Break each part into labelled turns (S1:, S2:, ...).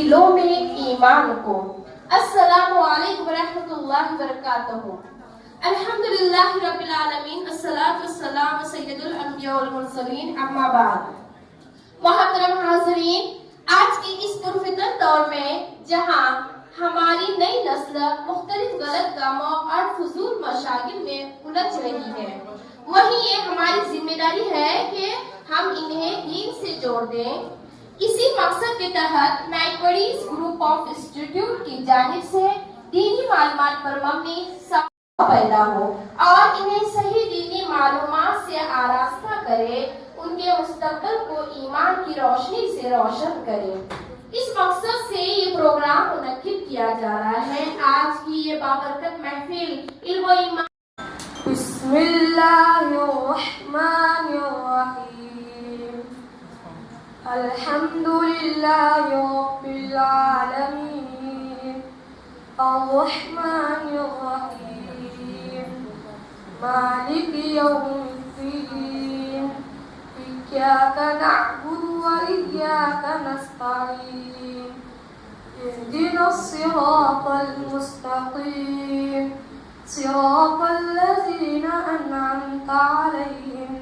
S1: दिलों में ईमान को। अस्सलामु अलैकुम रहमतुल्लाहि व बरकातहू। अल्हम्दुलिल्लाहि रब्बिल आलमीन, अस्सलातु वस्सलामु सय्यदुल अंबिया वल मुरसलीन, अम्मा बाद। मोहतरम हाज़रीन, आज के इस पुरफितर दौर में जहां हमारी नई नस्ल मुख्तलिफ गलत कामों और फजूल मशागिल में उलझ रही है, वहीं ये हमारी जिम्मेदारी है कि हम इन्हें दीन से जोड़ दें। इसी मकसद के तहत मैकवरीज ग्रुप ऑफ इंस्टीट्यूट की जानिब से दीनी मालूमात पर मबनी पैदा हो और इन्हें सही दीनी मालूमात से आरास्ता करे, उनके मुस्तकबिल को ईमान की रोशनी से रोशन करे। इस मकसद से ये प्रोग्राम मुनक्किद किया जा रहा है। आज की ये बाबरकत महफिल इल्म व ईमान। बिस्मिल्लाहिर्रहमानिर्रहीम, अल्हम्दुलिल्लाहि रब्बिल आलमीन, अर्रहमानिर्रहीम, मालिकि यौमिद्दीन, इय्याका नअबुदु व इय्याका नस्तईन, इहदिनस सिरातल मुस्तकीम, सिरातल लज़ीना अनअमता अलैहिम,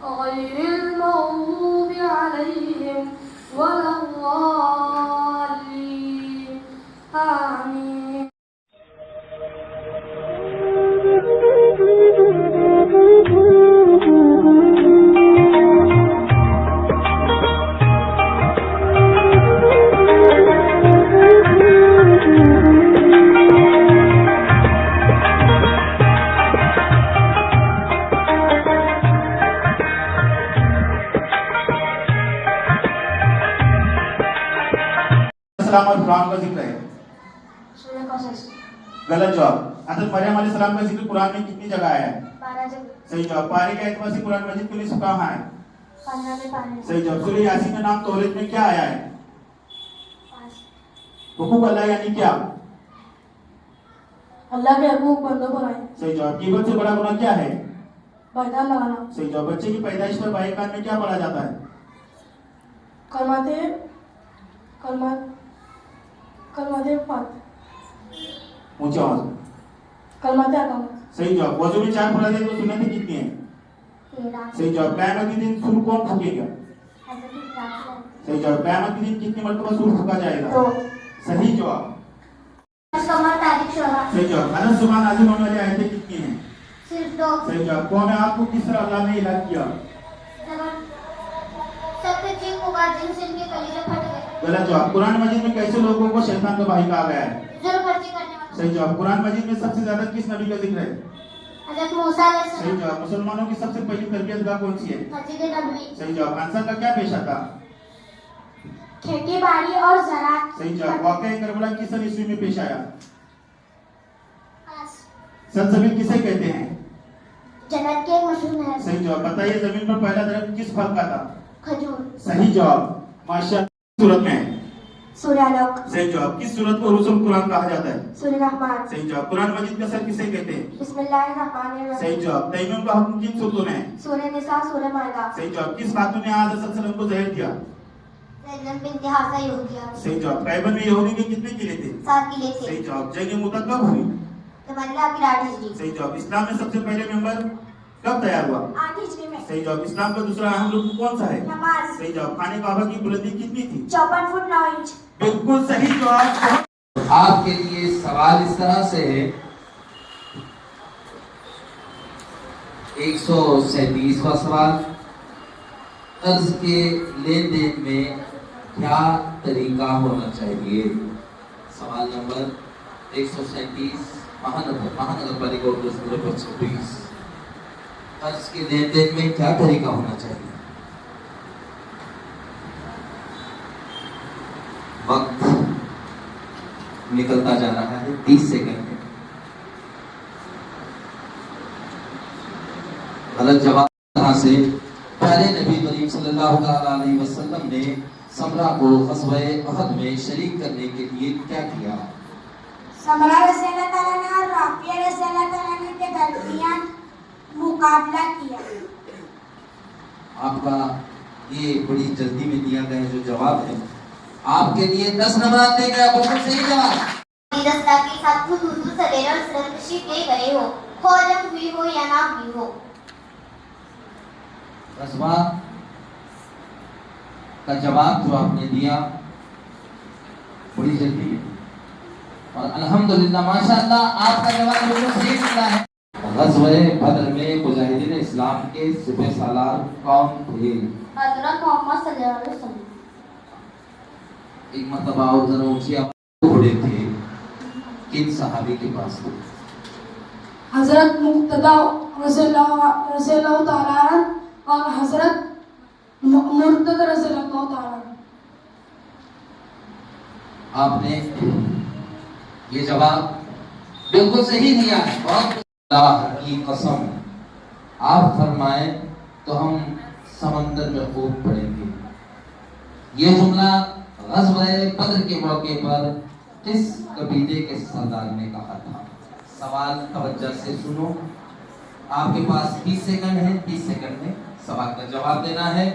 S1: गैरिल मग़्दूबि अलैहिम वलद्दाल्लीन, आमीन।
S2: और कुरान का जिक्र है। गलत जवाब। हज़रत मरियम अलैहिस्सलाम का जिक्र कुरान में कितनी जगह आया है?
S1: 12 जगह।
S2: सही जवाब। पारे के एतबार से कुरान मजीद के लिए कहाँ है?
S1: 15 में पारे।
S2: सही जवाब। सूरह यासीन का नाम तौरात में क्या आया है? हुकूक अल्लाह यानी क्या?
S1: अल्लाह के हुकूक बंदों पर आए।
S2: सही जवाब। ग़ीबत से बड़ा गुनाह क्या है?
S1: बर्दान लगाना।
S2: सही जवाब। बच्चे की पैदाइश पर बाए कान में क्या पढ़ा जाता है?
S1: कलमाते पाक।
S2: ऊंची आवाज।
S1: कलमाते अकामत।
S2: सही जवाब। वजू में 4 फराज़ तो सुन्नतें कितनी हैं?
S1: 13।
S2: सही जवाब। क़यामत के दिन सूर कौन फूकेगा? सही जवाब। क़यामत के दिन कितनी मरतबा सूर फूका जाएगा?
S1: 2।
S2: सही जवाब। सही जवाब। अनस सुबह नाज़िल होने वाली आयतें कितनी हैं?
S1: सिर्फ 2।
S2: सही जवाब। कौन है आपको किस तरह अल्लाह ने इलाज किया? गलत जवाब। कुरान मजीद में कैसे लोगों को शैतान का भाई कहा गया है? सही जवाब। कुरान मजीद में सबसे ज्यादा किस नबी का जिक्र है?
S1: हज़रत मूसा अलैहिस्सलाम।
S2: सही जवाब। मुसलमानों की सबसे पहली तरबियतगाह कौन सी है?
S1: मस्जिद नबवी।
S2: सही जवाब। अंसार का क्या पेशा था?
S1: खेती बाड़ी और ज़राअत।
S2: सही जवाब। वाक़या करबला किस सन ईस्वी में पेश आया? सल्सबील किसे कहते हैं?
S1: जन्नत के मशहूर नहर।
S2: सही जवाब। बताइए जमीन पर पहला दरख्त किस फल का था?
S1: खजूर।
S2: सही जवाब। माशाअल्लाह। सूरत में है?
S1: सूरह अलक।
S2: सही जवाब। किस सूरत को रुसूल कुरान कहा जाता है?
S1: सूरह रहमान।
S2: सही जवाब। कुरान मजीद का सर किसे कहते हैं?
S1: बिस्मिल्लाहिर्रहमानिर्रहीम।
S2: सही जवाब। तयम्मुम का हुक्म किन सूरतों में है?
S1: सूरह निसा, सूरह माइदा।
S2: सही जवाब। किस खातून ने आज़ सल्लल्लाहु को जहर दिया?
S1: ज़ैनब बिन्त हारिसा यहूदिया।
S2: सही जवाब। खैबर में यहूदी के कितने किले थे?
S1: 7 किले थे।
S2: सही जवाब। जंग मुअत्ता कब हुई?
S1: तमन्ना की 8 हिजरी।
S2: सही जवाब। इस्लाम में सबसे पहले मेंबर कब तैयार हुआ?
S1: 8 हिजरी में।
S2: सही जवाब। इस्लाम का दूसरा अहम रुकन कौन सा है?
S1: नमाज।
S2: सही जवाब। खाने काबा की बुलंदी कितनी थी?
S1: 54 फुट 9 इंच।
S2: बिल्कुल सही जवाब।
S3: आपके लिए सवाल इस तरह से है, 137वां सवाल, कर्ज के लेन देन में क्या तरीका होना चाहिए? सवाल नंबर 137, महानगर पालिका उर्दू स्कूल 26। कर्ज के लेन देन में क्या तरीका होना चाहिए? वक्त निकलता जा रहा है, 30 सेकंड है। गलत जवाब यहाँ से। प्यारे नबी करीम सल्लल्लाहु अलैहि वसल्लम ने समरा को ग़ज़वा अहद में शरीक करने के लिए क्या किया?
S1: समरा रज़ियल्लाहु ताला अन्हा और राफिया रज़ियल्लाहु ताला अन्हा के दरमियान मुकाबला किया।
S3: आपका ये बड़ी जल्दी में दिया गया जो जवाब है, आपके लिए 10 नंबर दे गया, बिल्कुल सही जवाब।
S4: दस्ता के साथ खुद हुजूर सवेरे और सर तशरीफ ले गए हो, खोजम हुई हो या ना हुई हो।
S3: रस्मा का जवाब जो आपने दिया बड़ी जल्दी और अल्हम्दुलिल्लाह माशाअल्लाह आपका जवाब बिल्कुल सही निकला है। ग़ज़वे बद्र में मुजाहिदीन इस्लाम के सिपह सालार कौन थे?
S4: हज़रत मोहम्मद सल्लल्लाहु अलैहि वसल्लम।
S3: एक मर्तबा और जरा ऊंची आवाज़ घोड़े थे, किन सहाबी के पास थे?
S5: हजरत मुक्तदा रज़ियल्लाहु ताला अन्हु और हजरत मुर्तज़ा रज़ियल्लाहु ताला अन्हु।
S3: आपने ये जवाब बिल्कुल सही दिया है। बहुत अल्लाह की कसम, आप फरमाए तो हम समंदर में कूद पड़ेंगे। ये जुमला ग़ज़वे बद्र के मौके पर किस कबीले के सरदार ने कहा था? सवाल तवज्जो से सुनो, आपके पास 30 सेकंड है, 30 सेकंड में सवाल का जवाब देना है।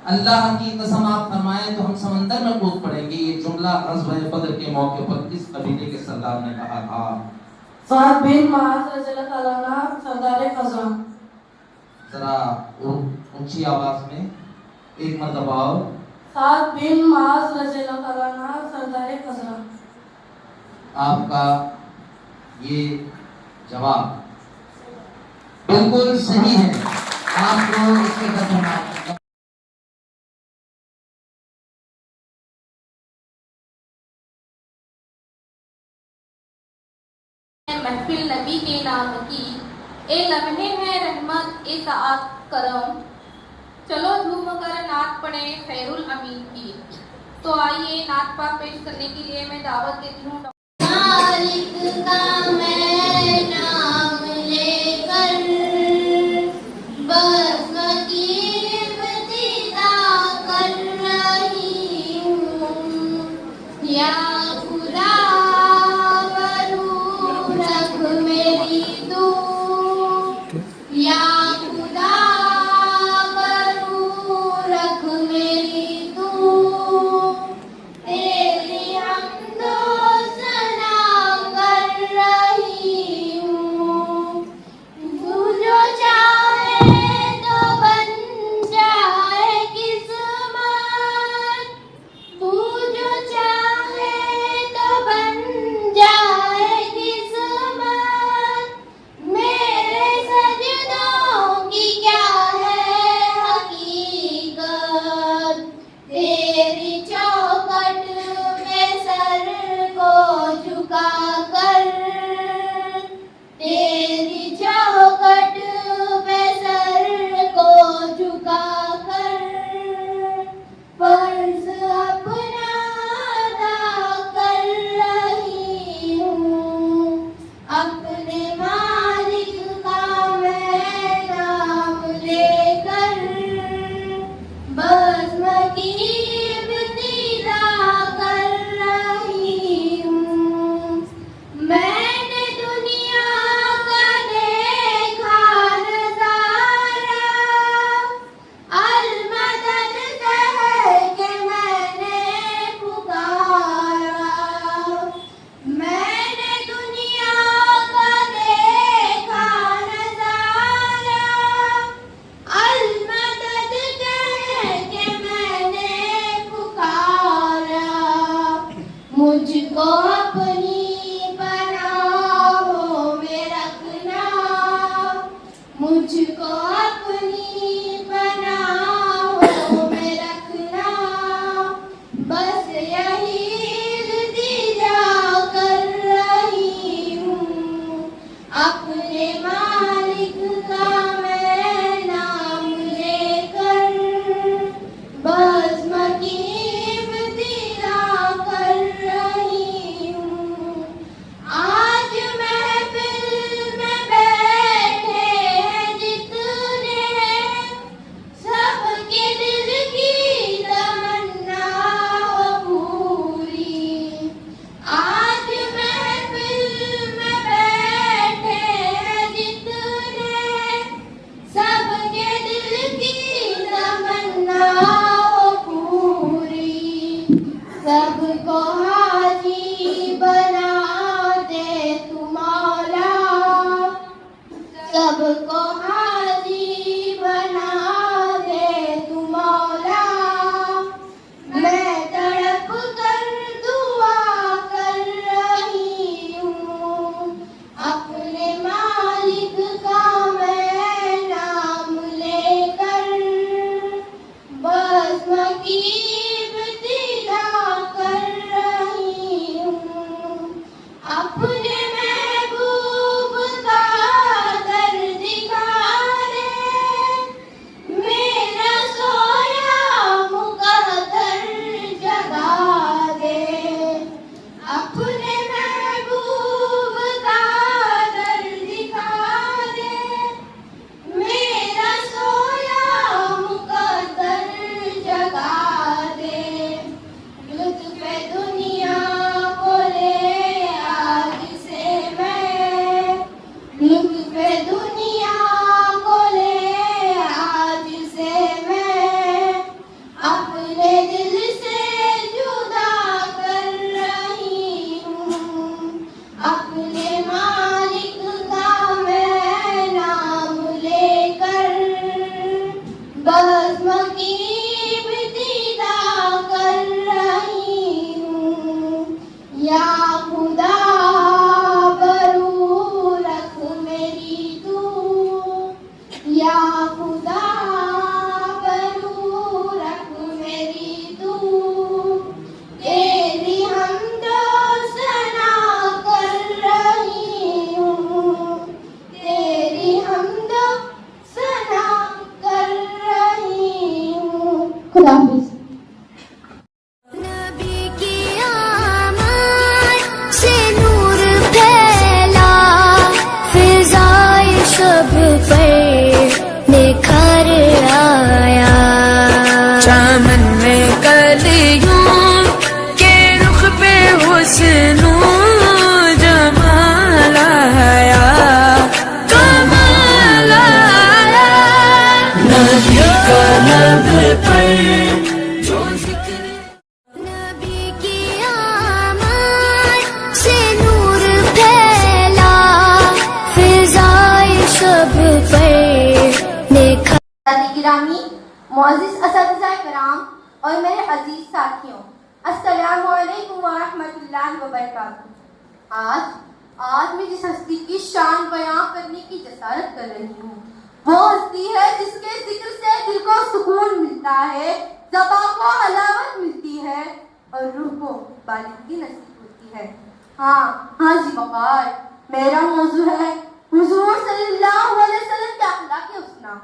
S3: अल्लाह की कसम आप फरमाएं तो हम समंदर में कूद पड़ेंगे। ये जुमला ग़ज़वे बद्र के मौके पर किस कबीले के सरदार ने कहा था?
S5: साद बिन मुआज़ रज़ियल्लाहु ताला अन्हु सरदार क़ज़वा।
S3: जरा ऊंची आवाज में एक मरतबा और।
S5: साद बिन मुआज़ रज़ियल्लाहु ताला अन्हु सरदार क़ज़वा।
S3: आपका ये जवाब बिल्कुल सही है। आपको इसके दर्जन
S1: महफिल नबी के नाम की, ए लम्हे है रहमत ए ताअत करम, चलो झूम कर नात पढ़े खैरुल अमीन की। तो आइए नात पाक पेश करने के लिए मैं दावत देती हूँ।
S4: मालिक का मैं नाम लेकर बज़्म की इब्तिदा कर रही हूँ। या खुदा बरू रख मेरी तू, या खुदा बरू रख मेरी तू। तेरी हमदो सना कर रही हूँ। तू जो चाहे तो बन जाए किस्मत, तू जो चाहे तो बन जाए किस्मत। मेरे सजदों की क्या है हकीकत, तेरी चौखट में सर को झुका कर, तेरी चौखट में सर को झुका कर। फर्ज अपना अदा कर रही हूँ। अपने मालिक का मैं नाम लेकर बज़्म की इब्तिदा
S6: पर जो
S4: नबी की आमद से नूर फैला फिजाए शब पर देखा। गिरामी मोअज़्ज़िज़ असातिज़ा किराम और मेरे अजीज साथियों, अस्सलामु अलैकुम व रहमतुल्लाहि व बरकातुहू। आज मैं जिस हस्ती की शान बयां करने की जसारत कर रही हूँ वो हस्ती है जिसके जिक्र से दिल को सुकून मिलता है, ज़बान को हलावत मिलती है और रूह को बालिगी नसीब होती है। हाँ जी वक़ार, मेरा मौजू है हुज़ूर सल्लल्लाहु अलैहि वसल्लम के अखलाक़ हुस्ना।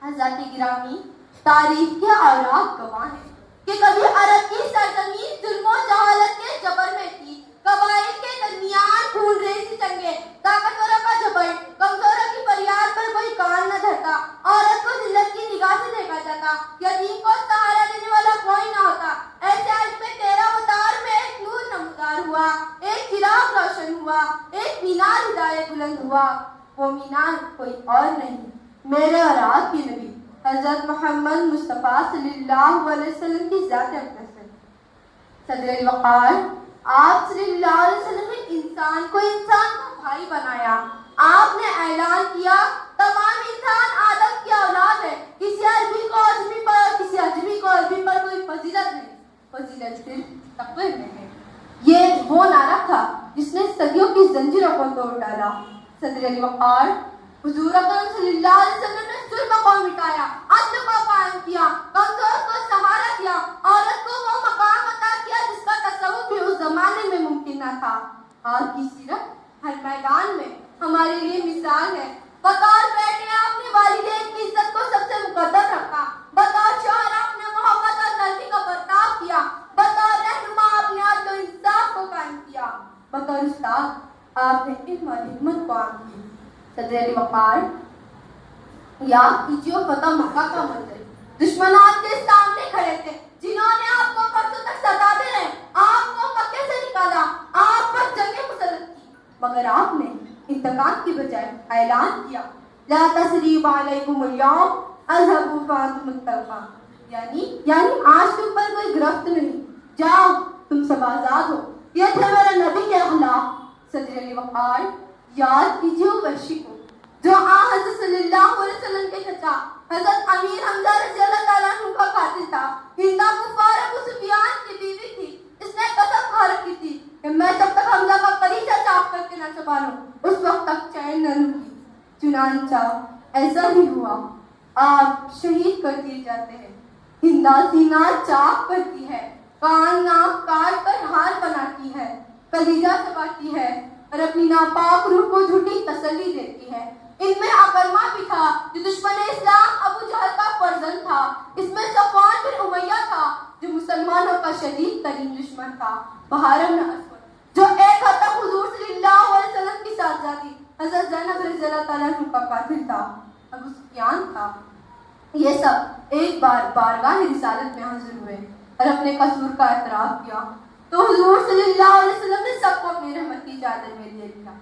S4: हज़रात गिरामी, तारीख के औराक गवाह हैं कि कभी अरब की सरजमीन जुल्म और जहालत के जबर में थी। कबाइल के दरमियान खून रेज़ी जंगे, ताकतवरों का झपट, कमजोरों की फरियाद पर कोई कान न धरता, औरत को जिल्लत की निगाह से देखा जाता, यतीम को सहारा देने वाला कोई न होता। ऐसे हाल में 13 अवतार में एक नूर नमूदार हुआ, एक चिराग रोशन हुआ, एक मीनार हिदायत बुलंद हुआ। वो मीनार कोई और नहीं, मेरे और आपके नबी हज़रत मोहम्मद मुस्तफ़ा सल्लल्लाहु अलैहि वसल्लम की ज़ात अक़दस है। सदर वक़ार, आप सल्लल्लाहु अलैहि वसल्लम ने इंसान को भाई बनाया। आपने ऐलान किया तमाम इंसान आदम की औलाद है। किसी अरबी को अजमी पर और किसी अजमी को अरबी पर कोई फजीलत नहीं, फजीलत सिर्फ तक़वा में है। ये वो नारा था जिसने सदियों की जंजीरों को तोड़ डाला। सदर वक़ार, हुज़ूर अकरम सल्लल्लाहु अलैहि वसल्लम ने जुल्म को मिटाया, अदल को कायम किया, कमजोर को सहारा दिया, औरत को वो मकाम अता किया जिसका तसव्वुर भी उस जमाने में मुमकिन न था। आपकी सीरत हर मैदान में हमारे लिए मिसाल है। बतौर बेटे अपने वालिदैन की इज्जत को सबसे मुकद्दर रखा, बतौर शौहर अपने मोहब्बत और नरमी का बर्ताव किया, बतौर रहनुमा अपने अदल और इंसाफ को कायम किया, बतौर उस्ताद आपने इल्म और हिकमत को आम की। सदर वक़ार, याद कीजिए फतह मक्का का मंजर। दुश्मन आपके सामने खड़े थे जिन्होंने आपको परसों तक सताते रहे, आपको मक्के से निकाला, आप पर जंगें मुसल्लत की, मगर आपने इंतकाम की बजाय ऐलान किया ला तस्रीब अलैकुमुल यौम अज़हबू फ़अंतुम तलक़ा, यानी आज तुम पर कोई गिरफ्त नहीं, जाओ तुम सब आजाद हो। ये थे मेरे नबी के अखलाक। सदर वक़ार, याद कीजिए वहशी को जो हज़रत सल्लल्लाहु अलैहि वसल्लम के चचा हज़रत अमीर हमजा रज़ियल्लाहु ताला अन्हु का कातिल था। हिंदा कुफ़ार अबू सुफियान की बीवी थी। इसने कसम खा रखी थी कि मैं जब तक हमजा का कलीजा चाक करके न चबा लूं उस वक्त तक चैन न लूंगी। चुनांचा ऐसा ही हुआ, आप शहीद कर दिए जाते हैं। हिंदा सीना चाक करती है, कान नाक काट कर हार बनाती है, कलीजा चबाती है और अपनी नापाक रूह को झूठी तसल्ली देती है। इनमें अकरमा भी था जो दुश्मन इस्लाम अबू जहल का फर्जंद था। इसमें सफ़वान बिन उमय्या था जो मुसलमानों का शदीद तरीन दुश्मन था। बहारम न अस्वद जो एक हद तक हुजूर सल्लल्लाहु अलैहि वसल्लम की साहबजादी हज़रत ज़ैनब रज़ियल्लाहु ताला अन्हा का कातिल था। अबू सुफियान था। ये सब एक बार बारगाह रिसालत में हाजिर हुए और अपने कसूर का एतराफ़ किया तो हुजूर सल्लल्लाहु अलैहि वसल्लम ने सबको अपनी रहमत की चादर में ले लिया।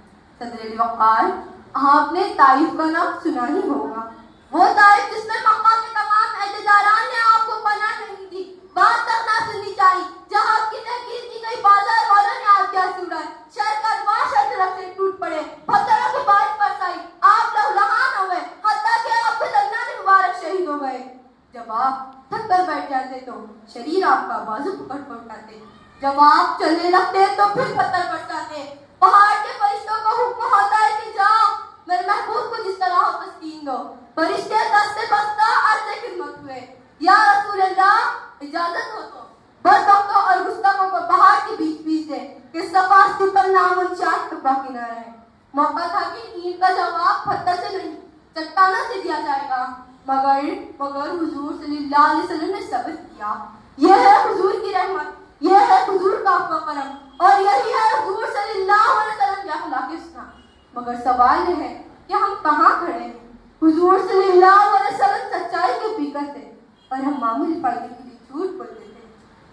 S4: सदर वक़ार, आपने ताइफ का नाम सुना ही होगा, वो ताइफ जिसमें मक्का के तमाम अहदेदारान ने आपको पनाह नहीं दी, बात तक ना सुननी चाहिए, जहाँ आपकी तहकीर की गई, बाजार वालों ने आपके आंसू उड़ाए, शर का शर तरफ से टूट पड़े, पत्थरों की बारिश बरसाई, आप लहूलुहान हो गए, हत्ता कि आपके दरमियान मुबारक शहीद हो गए। जब आप थक कर बैठ जाते तो शरीर आपका बाजू पकड़ पड़ते, जब आप चलने लगते तो फिर पत्थर बरसाते। पहाड़ के फरिश्तों को हुक्म होता है कि जाओ मेरे महबूब को जिस तरह हो तस्कीन दो। फरिश्ते दस्ते बस्ता अर्ज़ खिदमत हुए, या रसूल अल्लाह इजाजत हो तो बदबख्तों और गुस्ताखों को पहाड़ के बीच बीच दे कि सफास्ती पर नामुन चाट बाकी न रहे। मौका था कि ईंट का जवाब पत्थर से नहीं चट्टानों से दिया जाएगा, मगर हुजूर सल्लल्लाहु अलैहि वसल्लम ने सब्र किया। यह है हुजूर की रहमत, यह है हुजूर का करम और यही है हुजूर सल्लल्लाहु अलैहि वसल्लम के अखलाक़ हुस्ना। मगर सवाल यह है कि हम कहाँ खड़े हैं। हुजूर सल्लल्लाहु अलैहि वसल्लम सच्चाई के पीकर थे और हम मामूली फायदे के लिए झूठ बोलते थे।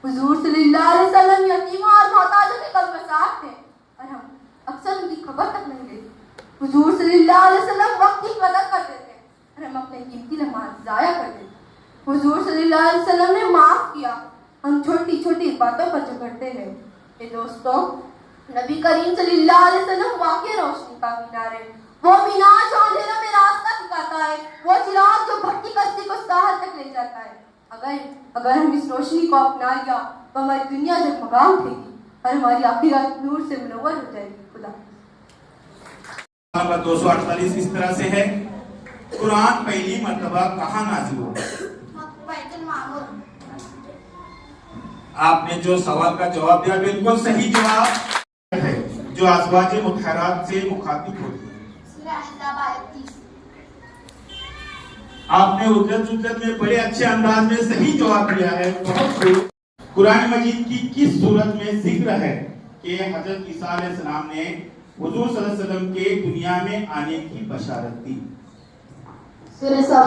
S4: हुजूर सल्लल्लाहु अलैहि वसल्लम यतीमों और मोहताजों के कल्पसार थे और हम अक्सर उनकी खबर तक नहीं लेते। हुजूर सल्लल्लाहु अलैहि वसल्लम वक्त की कदर करते थे और हम अपने कीमती लम्हात ज़ाया करते थे। हुजूर सल्लल्लाहु अलैहि वसल्लम ने माफ किया। हम छोटी छोटी बातों पर झगड़ते हैं। ये दोस्तों, नबी करीम सल्लल्लाहु अलैहि वसल्लम वाकई रोशनी का मीनार है। वो मीनार जो अंधेरों में रास्ता दिखाता है, वो चिराग जो भटकी कश्ती को साहल तक ले जाता है। अगर हम इस रोशनी को अपना लिया तो हमारी दुनिया जगमगा उठेगी और हमारी आखिरत नूर से मुनव्वर हो जाएगी। खुदा
S2: नंबर 248 इस तरह से है, कुरान पहली मर्तबा कहाँ नाजिल हुआ?
S4: बैतुल मामूर।
S2: आपने जो सवाल का जवाब दिया बिल्कुल सही जवाब है, जो अज़वाज मुतहरात से मुखातिब होती है।
S4: सूरह अहज़ाब आयत 30।
S2: आपने उजलत में बड़े अच्छे अंदाज में सही जवाब दिया है, बहुत खूब। कुरान मजीद की किस सूरत में जिक्र है कि हजरत ईसा अलैहिस्सलाम ने हुजूर सल्लल्लाहु अलैहि वसल्लम के दुनिया में आने की बशारत दी?
S1: सूरह सफ।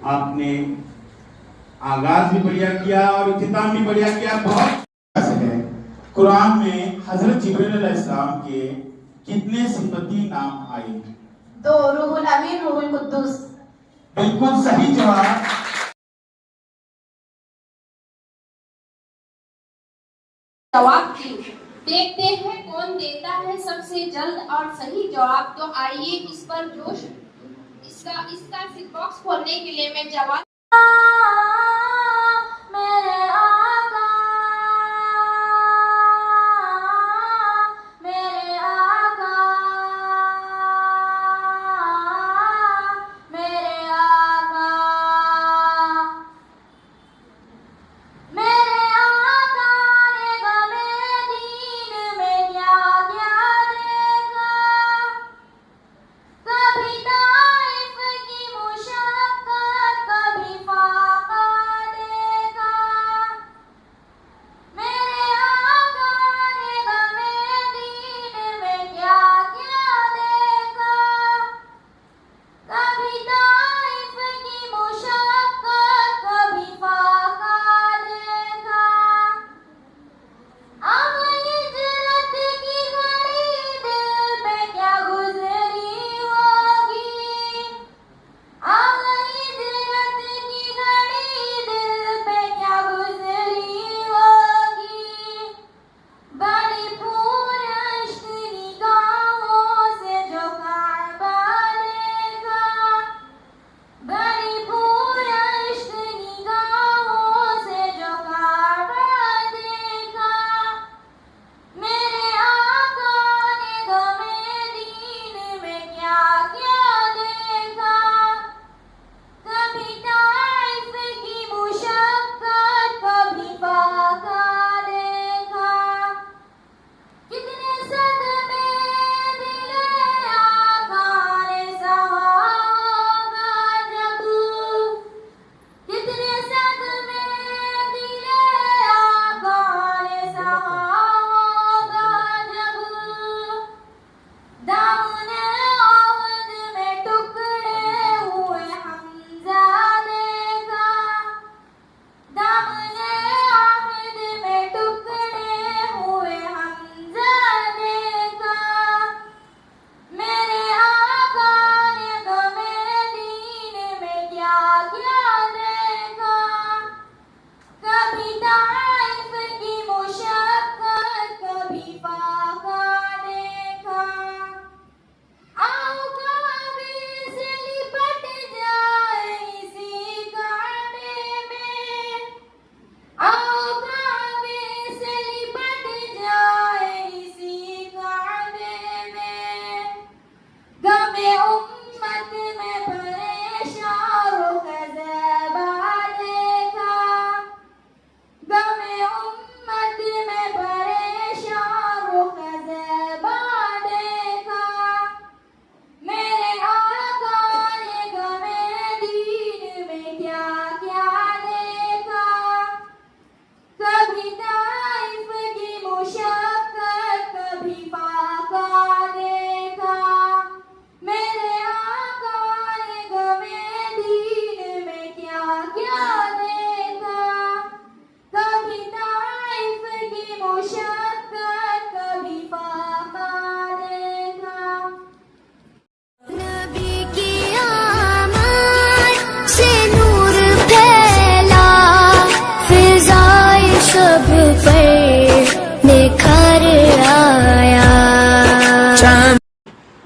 S2: आपने आगाज भी बढ़िया किया और इख्तिताम भी बढ़िया किया, बहुत अच्छा है। कुरान में हजरत जिब्रील अलैहिस्सलाम के कितने सिफती नाम आए?
S1: 2, रूहुल अमीन, रूहुल कुद्दूस।
S2: बिल्कुल सही जवाब।
S1: जवाब की देखते हैं कौन देता है सबसे जल्द और सही जवाब। तो आइए इस पर जोश, इसका बॉक्स खोलने के लिए मैं जवाब
S4: मेरे आका, मेरे आका, मेरे आका, मेरे आका ने गमे दीन में क्या क्या देखा। कभी ताइफ की मुशक्कत, कभी फाका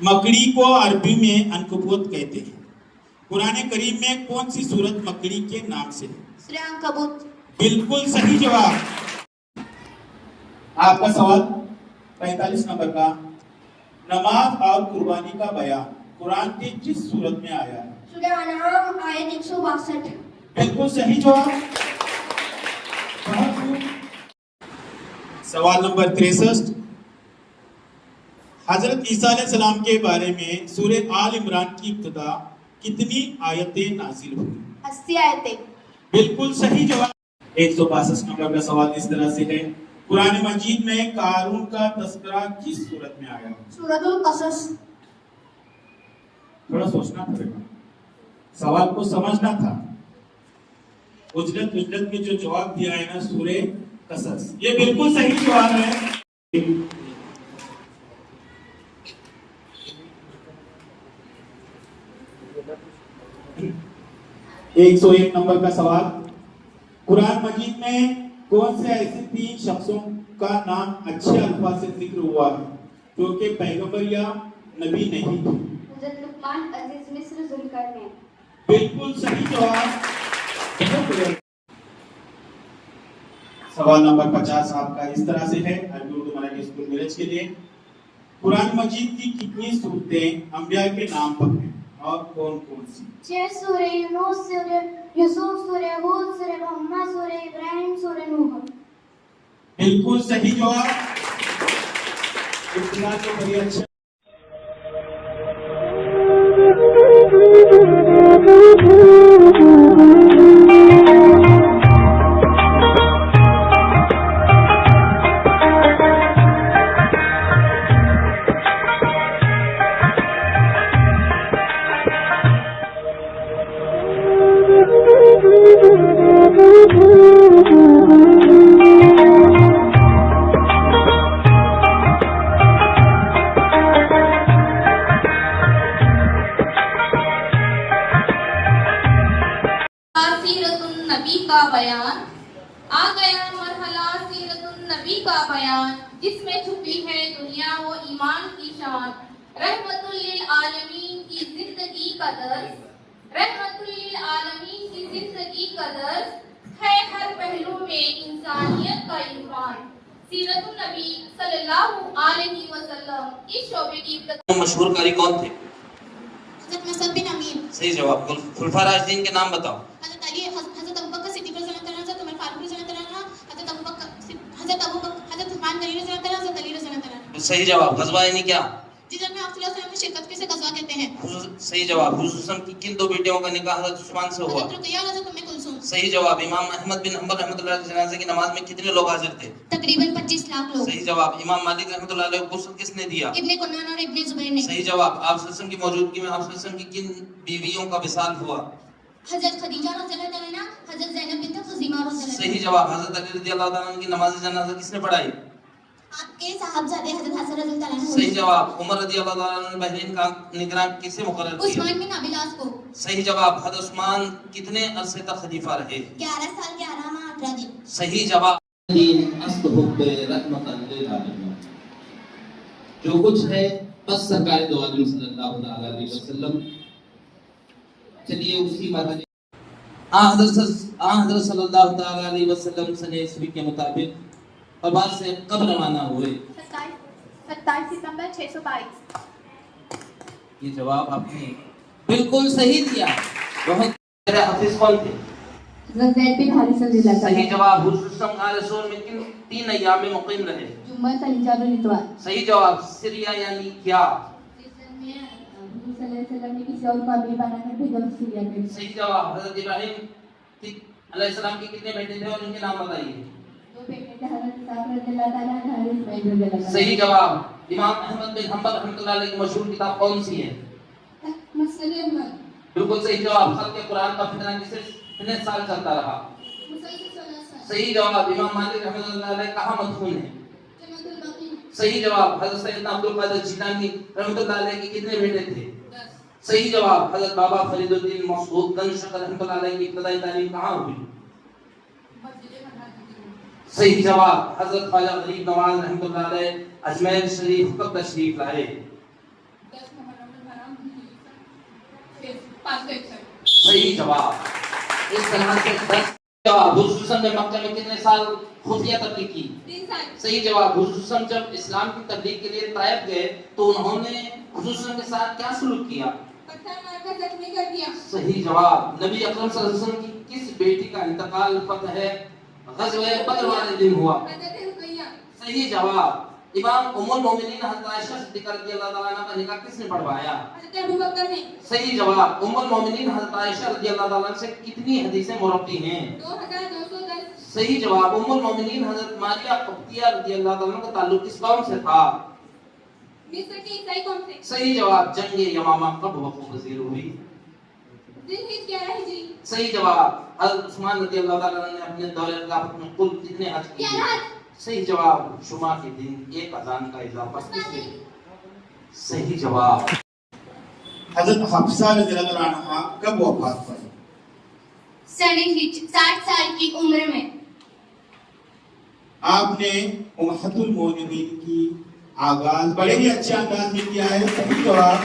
S2: मकड़ी को अरबी में अनकबूत कहते हैं। कुरान करीम में कौन सी सूरत मकड़ी के नाम से है?
S4: सूरह अनकबूत।
S2: बिल्कुल सही जवाब। आपका सवाल 45 नंबर का, नमाज और कुर्बानी का बयान कुरान के किस सूरत में आया है?
S4: सूरह अनाम आयत 162।
S2: बिल्कुल सही जवाब। सवाल नंबर 63, हजरत ईसा अलैहिस्सलाम के बारे में सूरह आल इमरान की इब्तिदा कितनी आयतें नाजिल हुई?
S4: 80 आयतें।
S2: बिल्कुल सही जवाब। 162 नंबर का सवाल इस तरह से है, कुरान मजीद में कारून का तस्करा किस सूरत में आया?
S4: सूरतुल कसस।
S2: थोड़ा सोचना पड़ेगा, सवाल को समझना था। उजलत में जो जवाब दिया है ना, सूरह कसस, ये बिल्कुल सही जवाब है। 101 नंबर का सवाल, कुरान मजीद में कौन से ऐसे 3 शख्सों का नाम अच्छे अल्फाज से जिक्र हुआ है जो कि पैगंबर या नबी नहीं थे?
S4: हज़रत लुकमान, अजीज मिस्र, जुल्करनैन।
S2: बिल्कुल सही जवाब। सवाल नंबर 50 आपका इस तरह से है, अरबी उर्दू मराठी स्कूल मिरज के लिए, कुरान मजीद की कितनी सूरतें अंबिया के नाम पर हैं और कौन कौन सी?
S4: 6 सूरह यूनुस, सूरह यूसुफ, सूरह हूद, सूरह मोहम्मद, सूरह इब्राहिम, सूरह नूह।
S2: बिल्कुल सही जवाब। इतना तो बड़ी अच्छा।
S1: सीरतुन नबी का बयान। आ गया मरहला सीरतुन नबी का बयान, जिसमें छुपी है दुनिया व ईमान की शान। रहमतुल लिल आलमीन की जिंदगी का दर्स, रहमतुल लिल आलमीन की जिंदगी का दर्स है हर पहलू में इंसानियत का इरफान। सीरतुन नबी सल्लल्लाहु अलैहि वसल्लम इस शोबे की
S3: मशहूर कारी कौन थे?
S4: हज़रत मुसअब बिन अमीर।
S3: सही जवाब। खुलफा राशिदीन के नाम बताओ।
S4: हज़रत अली, हज़रत अबू बकर सिद्दीक़ रज़ियल्लाहु अन्हु, उमर फारूक रज़ियल्लाहु अन्हु, हज़रत अबू बकर, हज़रत उस्मान गनी रज़ियल्लाहु अन्हु, हज़रत अली रज़ियल्लाहु अन्हु।
S3: सही जवाब। गज़वा यानी क्या?
S4: जिसमें आप सल्लल्लाहु अलैहि वसल्लम की शिरकत से गज़वा कहते हैं।
S3: सही जवाब। हुज़ूर सल्लल्लाहु अलैहि वसल्लम की किन 2 बेटियों का निकाह हज़रत उस्मान से हुआ?
S4: हज़रत रुक़ैया और हज़रत उम्मे कुलसूम।
S3: सही जवाब। इमाम अहमद बिन हंबल रहमतुल्लाह अलैह जनाजे की नमाज में कितने लोग हाजिर थे?
S4: तकरीबन 25 लाख लोग।
S3: सही जवाब। इमाम मालिक रहमतुल्लाह अलैह को गुस्ल किसने दिया?
S4: इब्ने कुन्नान और इब्ने जुबैर ने।
S3: सही जवाब। आप सल्लल्लाहु अलैहि वसल्लम की मौजूदगी में आप सल्लल्लाहु अलैहि वसल्लम की किन बीवियों का विसाल हुआ?
S4: हज़रत खदीजा रज़ियल्लाहु अन्हा, हज़रत ज़ैनब बिन्त खुज़ैमा रज़ियल्लाहु अन्हा।
S3: सही जवाब। हज़रत अली रज़ियल्लाहु अन्हु की नमाज जनाजा किसने पढ़ाई?
S4: आपके साहबजादे हज़रत हसन रज़ियल्लाहु अन्हु।
S3: सही जवाब। उमर रज़ियल्लाहु अन्हु ने बहरीन का निगरान किसे मुकर्रर किया?
S4: उस्मान बिन अबिलास को।
S3: सही जवाब। हज़रत उस्मान कितने अरसे तक खलीफा रहे?
S4: 11 साल 11 माह 18 दिन।
S3: सही जवाब। जो कुछ है बस सरकार दो आलम सल्लल्लाहु अलैहि वसल्लम। चलिए उसी मरहले हज़रत सल्लल्लाहु अलैहि वसल्लम सने ईस्वी के मुताबिक अब्बास से कब रवाना हुए?
S4: 27 सितंबर 622।
S3: ये जवाब आपने बिल्कुल सही दिया। बहुत मेरे हाफिज कौन थे?
S4: हज़रत ज़ैद बिन हारिसा रज़ियल्लाहु अन्हु।
S3: सही जवाब। हुज़ूर सल्लल्लाहु अलैहि वसल्लम में किन 3 अय्याम में मुक़ीम रहे?
S4: जुम्मा, शनिवार और इतवार।
S3: सही जवाब। सीरिया यानी क्या?
S4: हुज़ूर सल्लल्लाहु अलैहि वसल्लम ने किसी और को अमीर बनाकर भेजा सीरिया में।
S3: सही जवाब। हज़रत इब्राहिम अलैहिस्सलाम के कितने बेटे थे और उनके नाम बताइए?
S4: 2 बेटे थे, हज़रत इसहाक़ रज़ियल्लाहु ताला अन्हु, हज़रत इस्माईल रज़ियल्लाहु अन्हु।
S3: सही जवाब। इमाम अहमद बिन हंबल रहमतुल्लाह अलैह की मशहूर किताब कौन सी है?
S4: मुस्नद अहमद।
S3: बिल्कुल सही जवाब। खल्क़ कुरान का फितना कितने साल चलता रहा?
S4: मुसलसल 16 साल।
S3: सही जवाब। इमाम मालिक रहमतुल्लाह अलैह कहाँ मदफून है?
S4: जन्नतुल बक़ी।
S3: सही जवाब। हज़रत सैयदना अब्दुल कादिर जिलानी रहमतुल्लाह अलैह के कितने बेटे थे? 10। सही जवाब। हज़रत बाबा फरीदुद्दीन मसऊद गंज रहमतुल्लाह अलैह की इब्तिदाई तालीम कहाँ हुई? सही जवाब। हज़रत ख्वाजा गरीब नवाज रहमतुल्लाह अलैह अजमेर शरीफ कब तशरीफ लाए?
S1: 10 मुहर्रम हराम 561।
S3: सही जवाब। इस तरह से 10 जवाब। हुजूर ने मक्का में कितने साल खुफिया तबलीग की?
S1: 3 साल।
S3: सही जवाब। हुजूर जब इस्लाम की तबलीग के लिए ताइफ गए तो उन्होंने हुजूर के साथ क्या सलूक किया?
S1: पत्थर मारकर जख्मी कर दिया।
S3: सही जवाब। नबी अकरम सल्लल्लाहु अलैहि वसल्लम की किस बेटी का इंतकाल फतह ग़ज़वे बद्र वाले दिन हुआ?
S1: हज़रत रुक़ैया।
S3: सही जवाब। इमाम उम्मुल मोमिनीन हज़रत आयशा सिद्दीक़ा रज़ियल्लाहु ताला अन्हा का निकाह किसने पढ़वाया?
S1: हज़रत अबू बकर ने।
S3: सही जवाब। उम्मुल मोमिनीन हज़रत आयशा रज़ियल्लाहु ताला अन्हा से कितनी हदीसें मुरब्बी हैं?
S1: 2210।
S3: सही जवाब। उम्मुल मोमिनीन हज़रत मारिया क़ब्तिया रज़ियल्लाहु ताला अन्हा का ताल्लुक किस कौम से था?
S1: मिस्र की ईसाई कौम से।
S3: सही जवाब। जंग यमामा कब वक़्त पज़ीर हुई?
S1: ज़िलहिज 11 हिजरी।
S3: सही जवाब। हज़रत उस्मान रज़ियल्लाहु ताला अन्हु ने अपने दौरे खिलाफत में कुल कितने हज किए?
S1: 11 हज।
S3: सही जवाब। जुमा के दिन एक अज़ान का इजाफा किसने? सही जवाब।
S2: हजरत हफ्सा रज़ियल्लाहु अन्हा कब वफात पाई?
S4: 60 साल की उम्र में।
S2: आपने उम्मतुल मोमिनीन की आगाज बड़े ही अच्छे अंदाज में किया है। सही जवाब।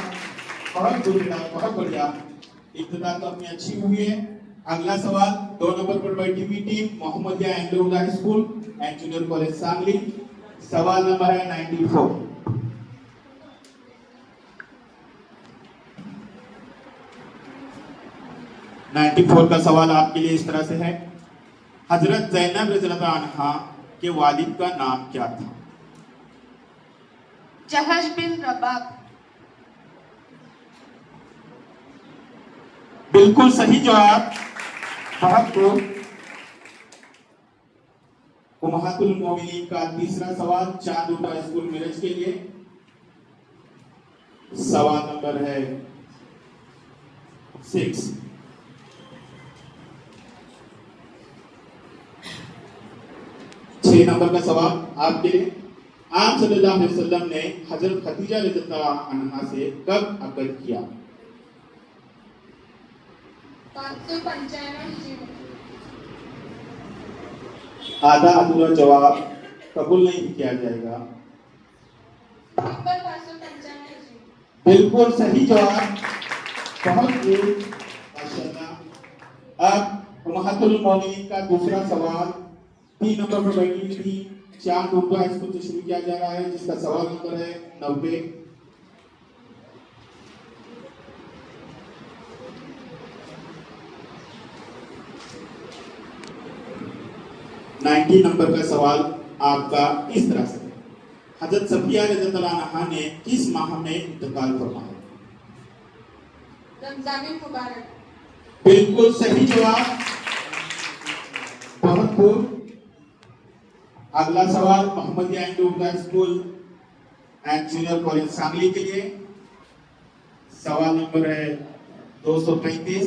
S2: बहुत बढ़िया, बहुत बढ़िया। इब्तिदा तो अपनी अच्छी हुई है। अगला सवाल 2 नंबर पर बैठी हुई team Mohammadia Anglo Urdu high school and junior college Sangli. सवाल नंबर है 94। का सवाल आपके लिए इस तरह से है। हजरत ज़ैनब रज़ियल्लाहु अन्हा के वालिद का नाम क्या था?
S1: जहश बिन रबाब।
S2: बिल्कुल सही जवाब। बहुत खूब। उम्मतुल मोमिनीन का तीसरा सवाल चांद उर्दू स्कूल मेरठ के लिए। सवाल नंबर है 6। छह नंबर का सवाल आपके लिए। आप सल्लल्लाहु अलैहि वसल्लम ने हजरत खदीजा रज़ियल्लाहु अन्हा से कब अक़द किया?
S1: 595 हिजरी में।
S2: आधा अधूरा जवाब कबूल नहीं किया जाएगा।
S1: नवंबर 595 हिजरी।
S2: बिल्कुल सही जवाब। बहुत खूब, माशाल्लाह। अब उम्मतुल मोमिनीन का दूसरा सवाल 3 नंबर पर बैठी हुई थी चांद उर्दू हाई स्कूल से शुरू किया जा रहा है, जिसका सवाल नंबर है 90। नंबर का सवाल आपका इस तरह से। हजरत सफिया रज़ियल्लाहु अन्हा ने किस माह में इंतकाल फरमाया?
S1: रमजान मुबारक।
S2: बिल्कुल सही जवाब। बहुत खूब। अगला सवाल Mohammadia Anglo Urdu school and junior college Sangli के लिए। सवाल नंबर है 235।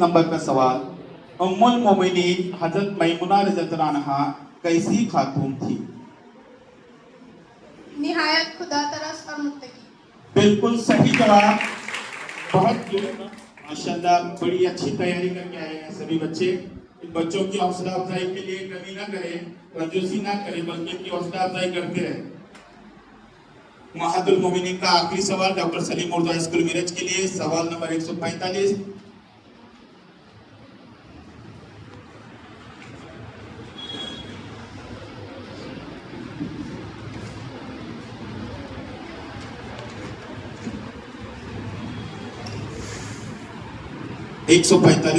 S2: नंबर का सवाल। उम्मुल मोमिनीन हजरत मैमुना रज़ियल्लाहु अन्हा कैसी खातून थी?
S1: निहायत खुदा तरस और मुत्तकी।
S2: बिल्कुल सही जवाब। बहुत माशाल्लाह, बड़ी अच्छी तैयारी करके आए हैं सभी बच्चे। इन बच्चों की हौसला अफजाई के लिए कमी ना करें, कंजूसी ना करें, बल्कि इनकी हौसला अफजाई करते रहें। उम्मतुल मोमिनीन का आखिरी सवाल doctor Salim Urdu high school Meerut के लिए। सवाल नंबर 145।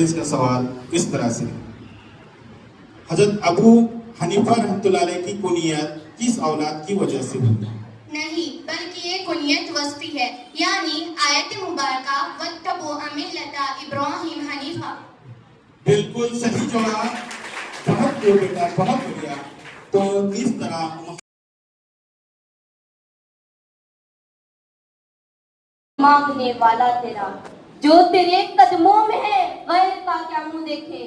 S2: का सवाल इस तरह से। हजरत अबू हनीफा रहमतुल्लाह अलैह की कुनियत किस औलाद की वजह से हुई?
S4: नहीं, बल्कि ये कुनियत वस्फी है, यानी आयत मुबारका वत्तबू मिल्लता इब्राहीम हनीफा।
S2: बिल्कुल सही जवाब। बहुत खूब बेटा, बहुत बढ़िया। तो इस तरह
S4: मांगने वाला तेरा जो तेरे कदमों में है, गैर का क्या मुंह देखे।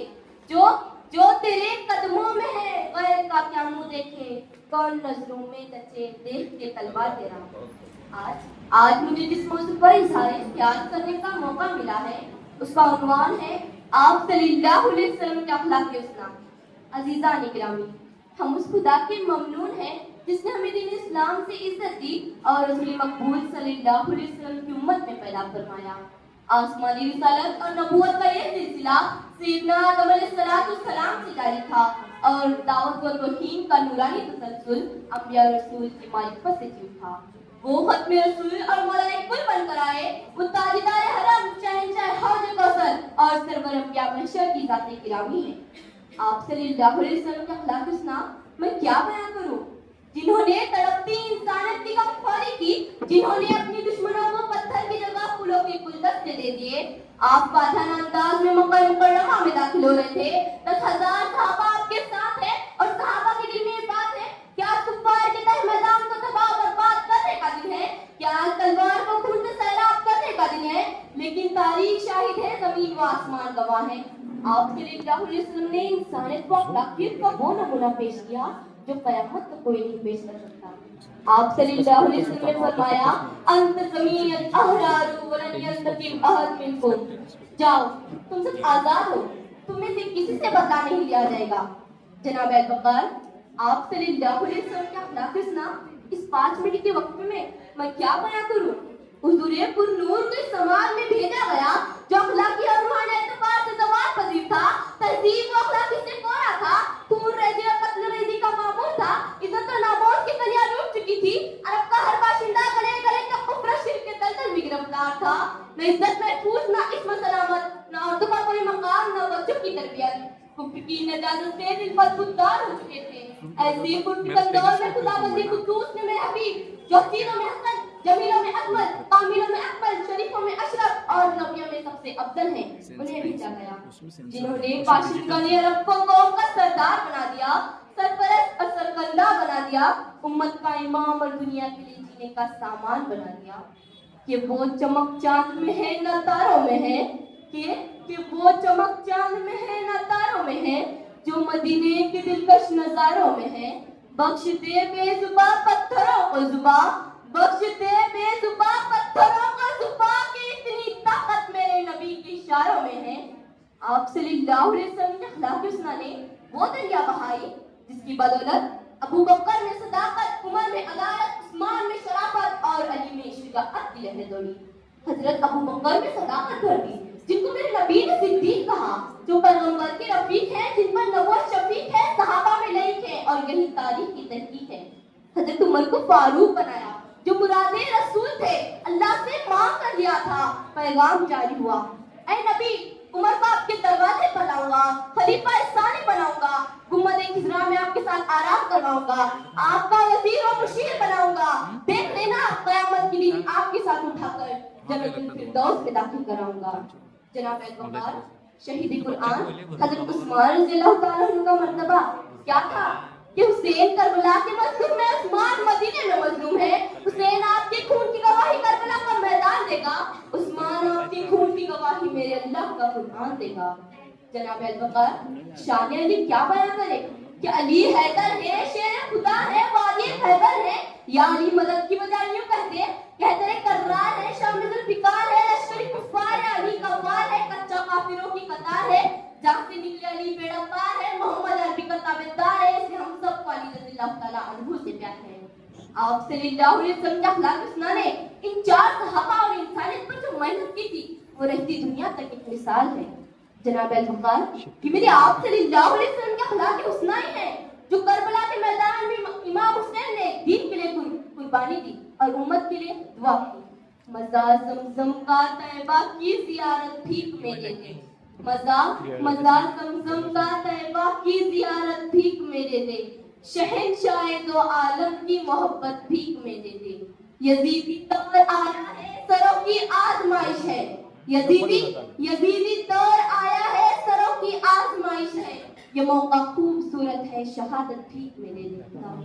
S4: जो तेरे कदमों में है, गैर का क्या मुंह देखे। कौन नजरों में नचे देख के कलवा तेरा। आज मुझे जिस मौजू पर इज़हार ख्याल करने का मौका मिला है उसका उन्वान है आप सल्लल्लाहु अलैहि वसल्लम के अखलाक इस्लाम। अजीज़ान गिरामी, हम उस खुदा के ममनून हैं जिसने हमें दीन इस्लाम से इज्जत दी और रसूल मकबूल सल्लल्लाहु अलैहि वसल्लम की उम्मत में पैदा फरमाया। आसमानी रिसालत और नबूवत का ये सिलसिला सैयदना आदम अलैहिस्सलाम से जारी था और दावत व तौहीद का नूरानी तसलसल अंबिया रसूल की मारिफत से जुड़ा था। वो खत्म रसूल और मौलाना कुल बनकर आए, वो ताजदार हरम, शहंशाह हौज कौसर और सरवर अंबिया महशर की जाते गिरामी है। आप सल्लल्लाहु अलैहि वसल्लम के अखलाक हुस्ना मैं क्या बयान करूं, जिन्होंने तड़पती इंसानियत की गमख्वारी की, जिन्होंने अपने दुश्मनों को पत्थर की जगह फूलों के गुलदस्ते दे दिए। आप पाठान अंदाज में मक्का मुकर्रमा में दाखिल हो रहे थे, 10,000 सहाबा आपके साथ है और सहाबा के दिल में ये बात है क्या कुफ्फार के तह मैदान को तबाह बर्बाद करने का दिन है, क्या तलवार को खून से सैलाब करने का दिन है, लेकिन तारीख शाहिद है, जमीन व आसमान गवाह है। आप सल्लल्लाहु अलैहि वसल्लम ने इंसानियत को अखलाकियत का वो नमूना पेश किया जो कयामत तक कोई नहीं पेश कर सकता। आप सल्लल्लाहु अलैहि वसल्लम ने फरमाया अंत जमीन अहरारु वलन यंतकिम अहद मिनकुम, जाओ तुम सब आजाद हो, तुम में से किसी से बदला नहीं लिया जाएगा। जनाब अल-बकर, आप सल्लल्लाहु अलैहि वसल्लम के अखलाक हुस्ना इस 5 मिनट के वक्त में मैं क्या बयां करूं। हुजूरे पुरनूर को इस समाज में भेजा गया जो अखलाकी और रूहानी एतबार से जवाब पजीर था, तहजीब व अखलाकी से कोरा था, खून रेजी और कत्ल रेजी का मामूल था, इज्जत और नामोज की कलियां लूट चुकी थी, अरब का हर बाशिंदा गले गले का कुफ्र शिर्क के दलदल में गिरफ्तार था। न इज्जत महफूज, न इस्म सलामत, न औरतों का कोई मकाम, न बच्चों की तरबियत। कुफ्र की नजाजत से दिल बदबूदार हो चुके थे। ऐसी फुर्तिकन दौर में खुदाबंदी कुद्दूस ने मेरे हबीब जो हसीनों में हसन, जमीलों में अजमल, कामिलों में अकमल, शरीफों में अशरफ और नबियों में सबसे अफजल हैं, उन्हें भेजा गया, जिन्होंने बाशिंदाने अरब को कौम का सरदार बना दिया, सरपरस्त और सरकंदा बना दिया, उम्मत का इमाम और दुनिया के लिए जीने का सामान बना दिया। कि वो चमक चांद में है न तारों में है, कि वो चमक चांद में है न तारों में है, जो मदीने के दिलकश नजारों में है। बख्श दे बेजुबा पत्थरों को जुबा, बख्श दे बेजुबा पत्थरों को जुबा, की इतनी ताकत मेरे नबी के इशारों में है। आप सल्लल्लाहु अलैहि वसल्लम के अखलाक हुस्ना ने वो दरिया बहाई जिसकी बदौलत अबू बकर में सदाकत, उमर में अदालत, उस्मान में शराफत और अली में शुजाअत की लहरें दौड़ी। हजरत अबू बकर में सदाकत भर दी जिनको मेरे नबी ने सिद्दीक कहा, जो पैगंबर के रफीक हैं, जिन पर नबूवत शफीक है, सहाबा में लईक है और यही तारीख की तहकीक है। हजरत उमर को फारूक बनाया जो मुरादे रसूल थे, अल्लाह से मांग कर लिया था, पैगाम जारी हुआ, ऐ नबी उमर को आपके दरवाजे पर लाऊंगा, खलीफा सानी बनाऊंगा, गुम्बद खिजरा में आपके साथ आराम करवाऊंगा, आपका वजीर और मुशीर बनाऊंगा, देख लेना कयामत के दिन आपके साथ उठाकर जन्नतुल फिरदौस में दाखिल कराऊंगा। जनाब अल-बकार, शहीद कुरान हजरत उस्मान रज़ियल्लाहु ताला अन्हु का मर्तबा क्या था कि हुसैन करबला के मजलूम में, उस्मान मदीने में मजलूम है। हुसैन आपके खून की गवाही करबला का मैदान देगा, उस्मान आपके खून की गवाही मेरे अल्लाह का कुरान देगा। जनाब अल-बकार, शान अली क्या बयान करे कि अली हैदर है, शेर खुदा है, वाली हैदर है, या अली मदद की बजाय यूं कहते कर्रार है, शामिल जुल्फिकार है, लश्करी कुफ्फार है, अली कव्वार है, कच्चा काफिरों की कतार है, जहां से निकले अली बेड़ा पार है, मोहम्मद अरबी का ताबेदार है, इसलिए हम सब को अली रज़ियल्लाहु ताला अन्हु से प्यार है। आप सल्लल्लाहु अलैहि वसल्लम के अखलाक हुस्ना ने इन 4 सहाबा और इंसानियत पर जो मेहनत की थी वो रहती दुनिया तक एक मिसाल है। जनाब अल-बकार, कि मेरे आप सल्लल्लाहु अलैहि वसल्लम के अखलाक हुस्ना ही है जो करबला के मैदान में इमाम हुसैन ने दीन के लिए कुर्बानी दी और उम्मत के लिए दुआ की। मज़ार ज़मज़म का तैबा की ज़ियारत भीख में दे दे, मज़ार ज़मज़म का तैबा की ज़ियारत भीख में दे दे, शहंशाह दो आलम की मोहब्बत भीख में दे दे। यजीदी दौर आया है, सरों की आजमाइश है, यजीदी दौर आया है, सरों की आजमाइश है, ये मौका खूबसूरत है, शहादत भीख में दे देता।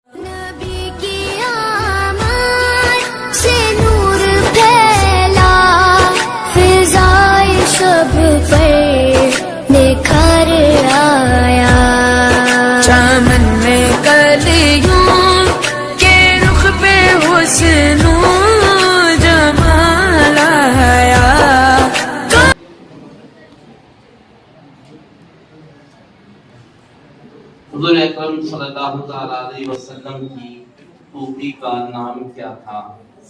S7: नबी की आमद से नूर फैला, फिजाए शब पर निखर आया, चमन में कलियों
S3: हुजूर अकरम सल्लल्लाहु तआला अलैहि वसल्लम की टोपी का नाम क्या था?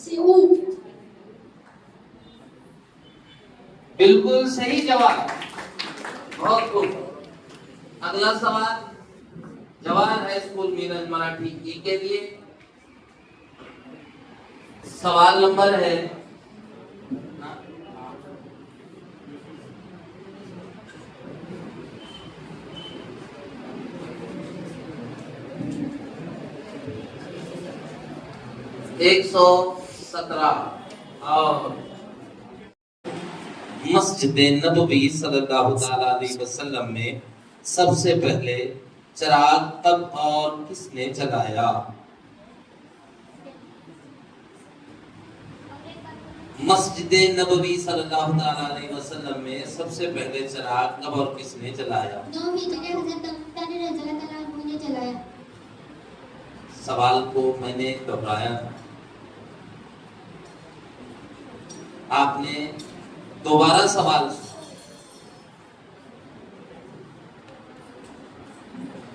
S1: सिऊ।
S3: बिल्कुल सही जवाब, बहुत खूब। अगला सवाल जवाहर हाई स्कूल मीरज मराठी ई के लिए। सवाल नंबर है 117 और मस्जिद नबवी सल्लल्लाहु तआला अलैहि वसल्लम में सबसे पहले चिराग कब और किसने जलाया? मस्जिद नबवी सल्लल्लाहु तआला अलैहि वसल्लम में सबसे पहले चिराग कब और किसने जलाया? सवाल को मैंने दोहराया, आपने दोबारा सवाल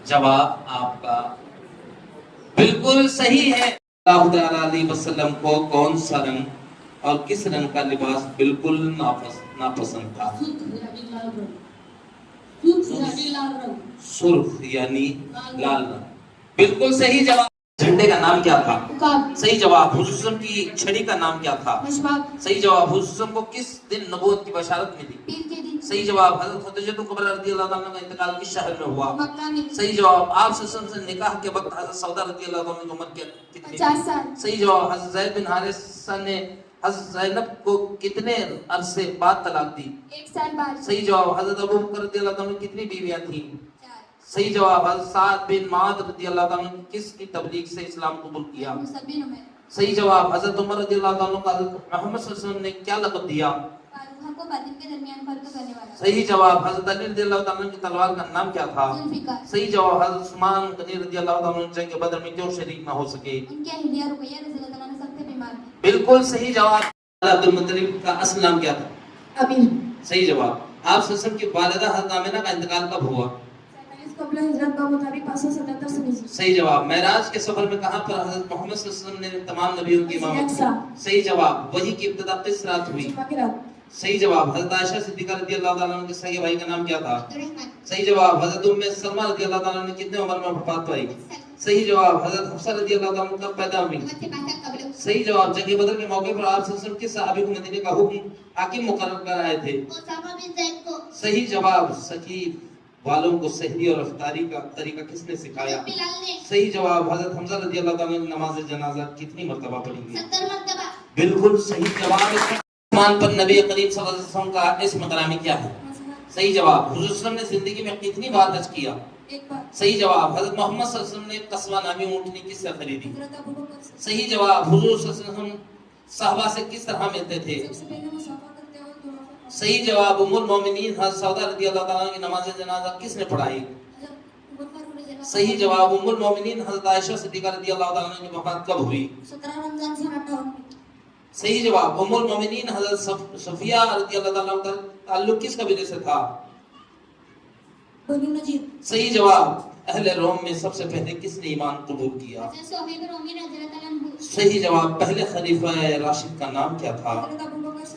S3: जवाब आपका बिल्कुल सही है। सल्लल्लाहु तआला अलैहि वसल्लम को कौन सा रंग और किस रंग का लिबास बिल्कुल नापसंद था? सुर्ख यानी लाल रंग। बिल्कुल सही जवाब। झंडे का नाम क्या था? सही जवाब। हुजूर की छड़ी का नाम क्या था? सही जवाब। हुजूर को किस दिन नबूवत की बशारत मिली? सही जवाब। हजरत खदीजा कुबरा रज़ियल्लाहु अन्हा का इंतकाल किस शहर में हुआ? सही जवाब। आप से निकाह के वक्त हजरत सौदा रज़ियल्लाहु अन्हा की उम्र कितनी? 50 साल। सही जवाब। हजरत ज़ैद बिन हारिसा ने हजरत ज़ैनब को कितने अरसे बाद तलाक दी? 1 साल बाद। सही जवाब। हजरत अबू बकर रज़ियल्लाहु अन्हु की कितनी बीवियां थी? सही जवाब। हज़रत साद बिन माद रज़ियल्लाहु अन्हु किसकी तबलीग से इस्लाम कबूल किया? सही जवाब। हज़रत उमर रज़ियल्लाहु अन्हु को हज़रत मोहम्मद सल्लल्लाहु अलैहि वसल्लम ने क्या लक़ब दिया? सही जवाब। हज़रत अली रज़ियल्लाहु अन्हु की तलवार का नाम क्या था? सही जवाब। हज़रत उस्मान गनी रज़ियल्लाहु अन्हु जंग बदर में क्यों शरीक न हो सके? बिल्कुल सही जवाब। अब्दुल मुत्तलिब का असल नाम क्या था?
S5: अमीन।
S3: सही जवाब। आप सल्लल्लाहु की वालिदा हज़रत आमिना का इंतकाल कब हुआ? सही जवाब। मेराज के सफर में कहां पर हजरत मोहम्मद सल्लल्लाहु अलैहि वसल्लम ने तमाम नबियों की इमामत? सही जवाब। वही की इब्तिदा किस रात हुई? सही जवाब। हजरत आयशा सिद्दीका रज़ियल्लाहु ताला अन्हा के सगे भाई का नाम क्या था? सही जवाब। हजरत उम्मे सलमा रज़ियल्लाहु ताला ने कितने उम्र में वफात पाई? सही जवाब। हजरत हफ्सा रज़ियल्लाहु ताला कब पैदा हुई? सही जवाब। जंग बदर के मौके पर आप सल्लल्लाहु किस सहाबी को मदीने का हुक्म हाकिम मुकर्रर कराए थे? उसामा बिन ज़ैद को। सही जवाब। सकीफ वालों को सहरी और अफ्तारी का तरीका किसने सिखाया? सही जवाब। हजरत हमजा रज़ियल्लाहु ताला ने नमाज जनाजा कितनी मर्तबा पढ़ी? 70 मर्तबा। बिल्कुल सही जवाब। मान पर नबी करीम सल्लल्लाहु अलैहि वसल्लम का इस्म ग्रामी क्या है? सही जवाब। हुजूर सल्लल्लाहु अलैहि वसल्लम ने जिंदगी में कितनी बार हज किया? एक बार। सही जवाब। हजरत मोहम्मद सल्लल्लाहु अलैहि वसल्लम ने कस्वा नामी ऊंटनी किससे खरीदी? सही जवाब। हुजूर सल्लल्लाहु अलैहि वसल्लम सहाबा से किस तरह मिलते थे? सही जवाब। उम्मुल मोमिनीन हज़रत सौदा रज़ियल्लाहु ताला की नमाज जनाजा किसने पढ़ाई? सही जवाब। उम्मुल मोमिनीन हज़रत आयशा सिद्दीका रज़ियल्लाहु ताला की वफात कब हुई? 17 रमजान सन 58। सही जवाब। उम्मुल मोमिनीन हज़रत सफिया रज़ियल्लाहु ताला का ताल्लुक किस कबीले से था? बनु नजीर। सही जवाब। अहले रोम में सबसे पहले किसने ईमान कबूल किया? सही जवाब। पहले खलीफा राशिद का नाम क्या था?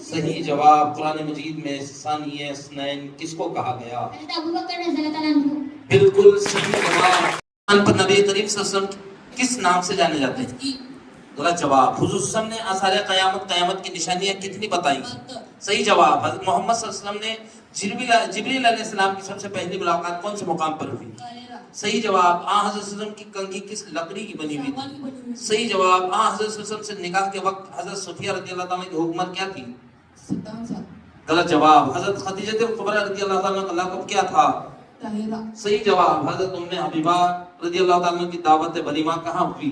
S3: सही जवाब। कुरान मजीद में सानिए स्नैन किसको कहा गया? बिल्कुल सही जवाब। पर नबी करीम सल्लल्लाहु अलैहि वसल्लम किस नाम से जाने जाते हैं? गलत जवाब। हुजूर सल्लल्लाहु अलैहि वसल्लम ने आसार क़यामत की निशानियां कितनी बताई? सही जवाब। हज़रत मोहम्मद सल्लल्लाहु अलैहि वसल्लम ने जिब्रील अलैहिस्सलाम की सबसे पहली मुलाकात कौन से मुकाम पर हुई? सही जवाब। हज़रत सल्लल्लाहु अलैहि वसल्लम की कंघी किस लकड़ी की बनी हुई थी? सही जवाब। हज़रत सल्लल्लाहु अलैहि वसल्लम से निकाह के वक्त हज़रत सफिया रज़ियल्लाहु ताला की हुकूमत क्या थी? 57 साल। गलत जवाब। हज़रत खदीजा कुबरा रज़ियल्लाहु ताला का लक़ब क्या था? सही जवाब। हज़रत उम्मे हबीबा रज़ियल्लाहु ताला की दावत वलीमा कहाँ हुई?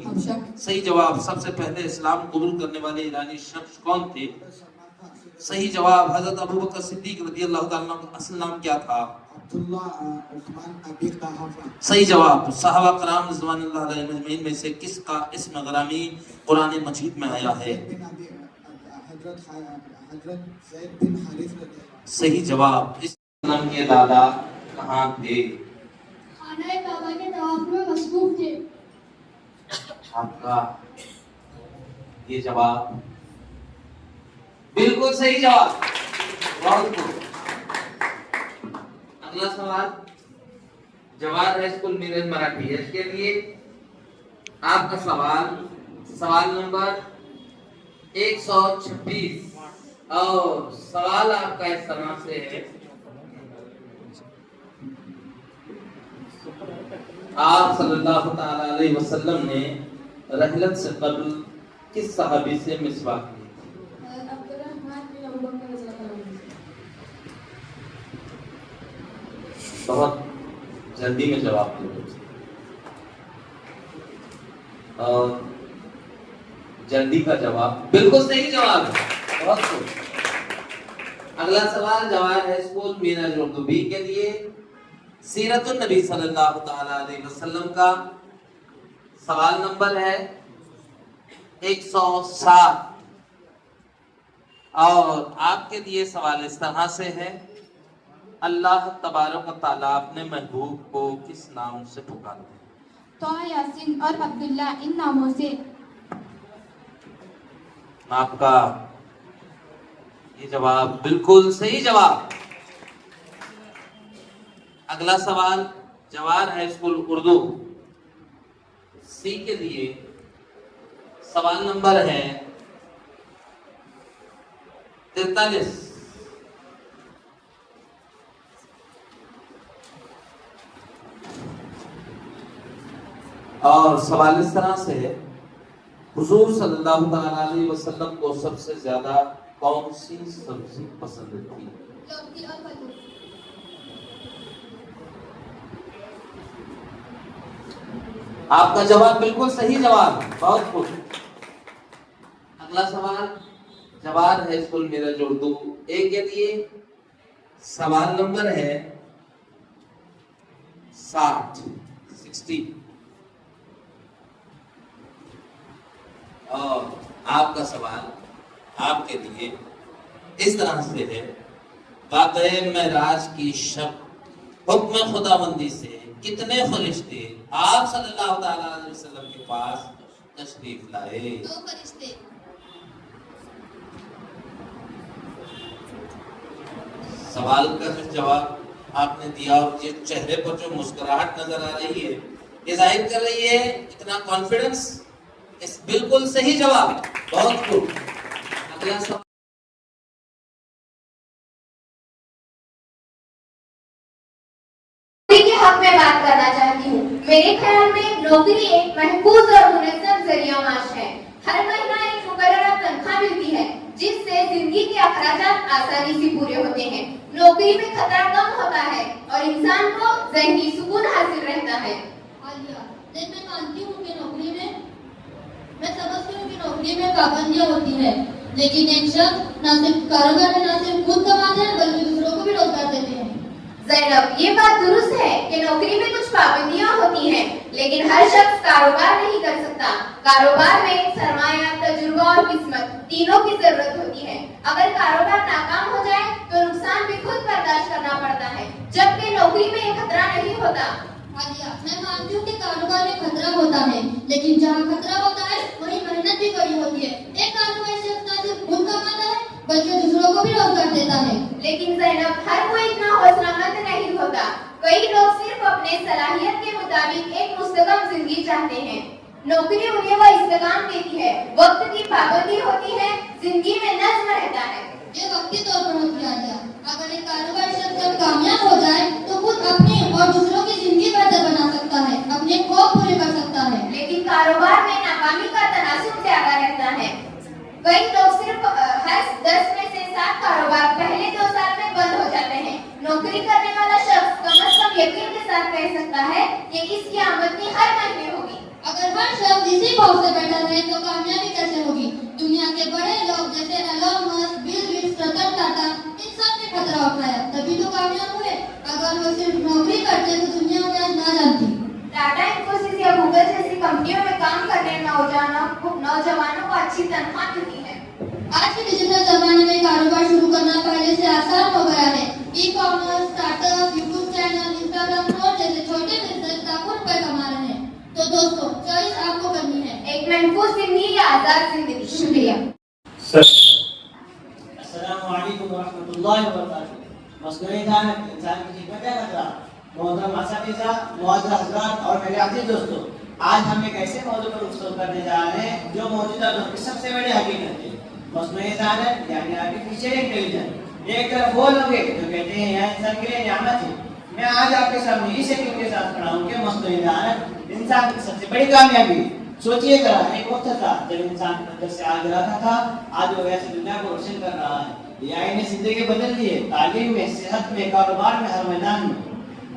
S3: सही जवाब। सबसे पहले इस्लाम कबूल करने वाले ईरानी शख्स कौन थे? सही जवाब। हज़रत अबू बकर सिद्दीक रज़ियल्लाहु ताला का असल नाम क्या था? सही जवाब। सहाबा कराम रिज़वानुल्लाह अलैहिम अजमईन में से किसका इस्म ग्रामी कुरान मजीद में आया है? सही जवाब। इस के दादा कहाँ थे?
S5: खाना काबा के तवाफ में मसरूफ थे।
S3: आपका ये जवाब बिल्कुल सही जवाब। बहुत खूब। अगला सवाल जवाहर हाई स्कूल मीरज मराठी है, इसके लिए आपका सवाल नंबर 126 और सवाल आपका इस तरह से है। आप सल्लल्लाहु ताला अलैहि वसल्लम ने रहलत से कबल किस सहाबी से मिसवाक ली? बहुत जल्दी में जवाब दो और जल्दी का जवाब बिल्कुल सही जवाब है। बहुत खूब। अगला सवाल Jawahar high school Miraj Urdu B के लिए सीरतुन नबी सल्लल्लाहु ताला अलैहि वसल्लम का सवाल नंबर है 107 और आपके लिए सवाल इस तरह से है। अल्लाह तबारक व तआला अपने महबूब को किस नाम से पुकारते हैं?
S5: तोहा, यासीन और अब्दुल्ला इन नामों से।
S3: आपका ये जवाब बिल्कुल सही जवाब। अगला सवाल जवाहर हाई स्कूल उर्दू सी के लिए सवाल नंबर है 43 और सवाल इस तरह से है। हुजूर सल्लल्लाहु ताला अलैहि वसल्लम को सबसे ज्यादा कौन सी सब्जी पसंद थी?
S5: लौकी और कद्दू।
S3: आपका जवाब बिल्कुल सही जवाब। बहुत खूब। अगला सवाल जवाहर हाई स्कूल मीरज उर्दू ए के लिए सवाल नंबर है 60 और आपका सवाल आपके लिए इस तरह से है। वाक़े मेराज की शब हुक्म खुदाबंदी से कितने फरिश्ते आप सल्लल्लाहु ताला अलैहि वसल्लम के पास तशरीफ लाए?
S5: 2 फरिश्ते।
S3: सवाल का जो जवाब आपने दिया और ये चेहरे पर जो मुस्कुराहट नजर आ रही है ये जाहिर कर रही है इतना कॉन्फिडेंस। इस बिल्कुल सही जवाब। बहुत खूब। अगला सवाल
S4: नौकरी के हक में बात करना चाहती हूँ। मेरे ख्याल में नौकरी एक महफूज और मुनज़्ज़म जरिया माश है। हर महीना एक मुकर्ररा तनख्वाह मिलती है जिससे जिंदगी के अखराजात आसानी से पूरे होते हैं। नौकरी में खतरा कम होता है और इंसान को ज़हनी सुकून हासिल रहता है।
S5: मैं मानती हूँ कि मैं समझती हूँ कि नौकरी में पाबंदियाँ होती है, लेकिन एक शख्स न सिर्फ कारोबार में न सिर्फ खुद कमाते हैं बल्कि दूसरों को भी रोजगार देते हैं।
S4: ज़ैनब, ये बात दुरुस्त है कि नौकरी में कुछ पाबंदियां होती हैं, लेकिन हर शख्स कारोबार नहीं कर सकता। कारोबार में सरमाया, तजुर्बा और किस्मत तीनों की जरूरत होती है। अगर कारोबार नाकाम हो जाए तो नुकसान भी खुद बर्दाश्त करना पड़ता है, जबकि नौकरी में ये खतरा नहीं होता।
S5: मैं मानती हूँ कि कारोबार में खतरा होता है, लेकिन जहाँ खतरा होता है वहीं मेहनत भी बड़ी होती है। एक कारोबारी शख्स न सिर्फ खुद कमाता है बल्कि दूसरों को भी रोजगार देता है।
S4: लेकिन ज़ैनब, हर कोई इतना हौसलामंद नहीं होता। कई लोग सिर्फ अपने सलाहियत के मुताबिक एक मुस्तकम जिंदगी चाहते हैं। नौकरी उन्हें वह इस्तेमाल देती है, वक्त की पाबंदी होती है, जिंदगी में नज़्म रहता है।
S5: ये वक्ती तौर पर होती है। अगर एक कारोबारी शख्स जब कामयाब हो जाए तो खुद अपनी और दूसरों की जिंदगी बेहतर बना सकता है, अपने खौफ पूरे कर सकता है।
S4: लेकिन कारोबार में नाकामी का तनासुब ज्यादा रहता है। कई लोग सिर्फ हर 10 में से 7 कारोबार पहले 2 साल में बंद हो जाते हैं। नौकरी करने वाला शख्स कम से कम यकीन के साथ कह सकता है कि इसकी आमदनी हर महीने होगी।
S5: अगर हर शख्स इसी खौफ से बैठा रहे तो कामयाबी कैसे होगी? दुनिया के बड़े लोग जैसे Elon Musk, Bill Gates, Ratan Tata इन सब ने खतरा उठाया, तभी तो कामयाब हुए। अगर वो सिर्फ नौकरी करते तो दुनिया में आज ना जानती।
S4: टाटा, इंफोसिस या गूगल जैसी कंपनियों में काम करने नौजवानों को अच्छी तनख्वाह मिलती है।
S5: आज के डिजिटल जमाने में कारोबार शुरू करना पहले से आसान हो गया है। E commerce, startup, YouTube channel, Instagram और जैसे छोटे बिजनेस लाखों रुपए कमा रहे हैं। तो दोस्तों चॉइस आपको करनी है।
S4: एक महफूज जिंदगी या आजाद जिंदगी। शुक्रिया।
S8: अस्सलामु अलैकुम वरहमतुल्लाहि वबरकातुहू। मस्कुराए इंसान की खिदमत क्या कर रहा। मोहतरम असातिज़ा, मुअज़्ज़ज़ हज़रात और मेरे अज़ीज़ दोस्तों, आज हम एक ऐसे मौजू पर गुफ्तगू करने जा रहे हैं जो मौजूदा दौर की सबसे बड़ी हकीकत है, मस्नुई ज़हानत यानी आर्टिफिशियल इंटेलिजेंस। एक तरफ वो लोग हैं जो कहते हैं यह इंसान के लिए नियामत है। मैं आज आपके सामने इस यकीन के साथ खड़ा हूँ कि मस्नुई ज़हानत इंसान की सबसे बड़ी कामयाबी। सोचिए जरा, एक वक्त था जब इंसान अंदर से आग जलाता था, आज वो वैसे दुनिया को रोशन कर रहा है। एआई ने जिंदगी बदल दी है, तालीम में, सेहत में, कारोबार में, हर मैदान में।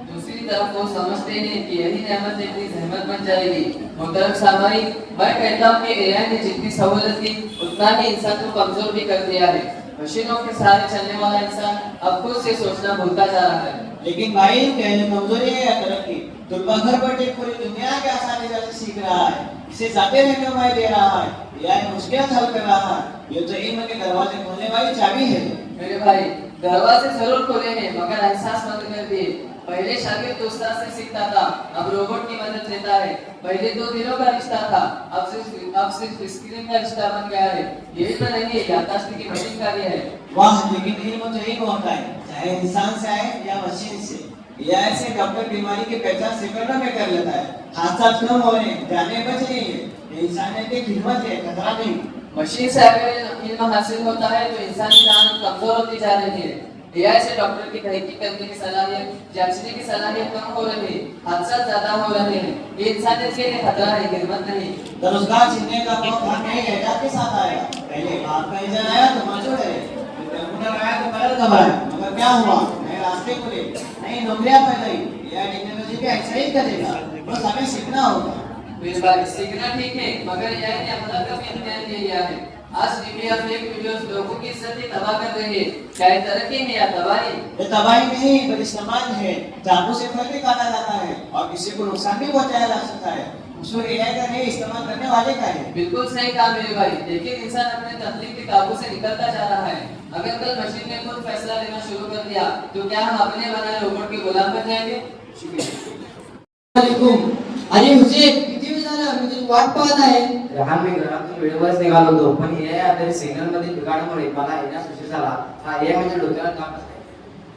S9: दूसरी तरफ वो समझते हैं कि यही नेमत इतनी जहमत बन जाएगी। मोहतरम सामाईन, मैं कहता हूँ कि एआई ने जितनी सहूलत दी उतना ही इंसान को कमजोर भी कर दिया है। मशीनों के सहारे चलने वाला इंसान अब खुद से सोचना भूलता जा रहा है।
S8: लेकिन भाई, कहने कमजोरी है या तरक्की? दुनिया घर बैठे पूरी दुनिया के आसानी से सीख रहा है, इसे जाते रहने में दे रहा है, एआई मुश्किल हल कर रहा है। ये तो इल्म के दरवाजे खोलने वाली चाबी है।
S9: मेरे भाई, दरवाजे जरूर खोले हैं मगर एहसास बंद कर दिए। पहले शागिर्द उस्ताद से सीखता था, अब रोबोट की मदद लेता है। पहले 2 दिनों का रिश्ता था, अब सिर्फ स्क्रीन का रिश्ता बन गया है। यही तो नहीं है, याददाश्त की मशीन का है।
S8: वाह, लेकिन इल्म तो यही होता है, चाहे इंसान से आए या मशीन से। एआई से डॉक्टर बीमारी की पहचान सेकंडों में कर लेता है, हादसा कम हो रहे हैं, जाने बच रही है। ये इंसानियत की खिदमत है, खतरा नहीं।
S9: मशीन से अगर इल्म हासिल होता है तो इंसानी जान कमजोर होती जा रही है। एआई से डॉक्टर की तहकीक करने की सलाहियत, जांचने की सलाहियत कम हो रही है, हादसा ज्यादा हो रहे हैं। ये इंसानियत के लिए खतरा है, खिदमत नहीं।
S8: रोजगार छीनने का मौका नहीं एजाज के साथ आएगा। पहले बाप का इंजन आया तो मजबूर है, कंप्यूटर आया तो कलर घबराया, मगर क्या हुआ? नए रास्ते खुले, नई नौकरियां पैदा हुई। एआई टेक्नोलॉजी का ऐसा ही करेगा, बस हमें सीखना होगा।
S9: इस बार सीखना ठीक है मगर एआई ने अपना का भी इम्तिहान ले लिया है। आज मीडिया फेक वीडियोस लोगों की इज्जत ही तबाह कर रही है। क्या ये तरक्की है या तबाही?
S8: ये तबाही नहीं बल्कि इस्तेमाल है। चाकू से फल भी काटा जाता है और किसी को नुकसान भी पहुंचाया जा सकता है। उसमें एआई का नहीं, इस्तेमाल करने वाले का है।
S9: बिल्कुल सही कहा मेरे भाई, लेकिन इंसान अपने तकलीफ के काबू से निकलता जा रहा है। अगर कल मशीन ने खुद फैसला लेना शुरू कर दिया तो क्या हम अपने बनाए रोबोट के गुलाम बन जाएंगे?
S8: शुक्रिया।
S10: अरे हुसेन, किती वेळ झाला? मी तुझी वाट पाहत आहे.
S11: लहान मी घरातून वेळेवरच निघालो होतो, पण एआय आधारित सिग्नल मध्ये बिघाडामुळे मला येण्यास उशीर झाला. हा एआय म्हणजे डोक्याला ताप आहे.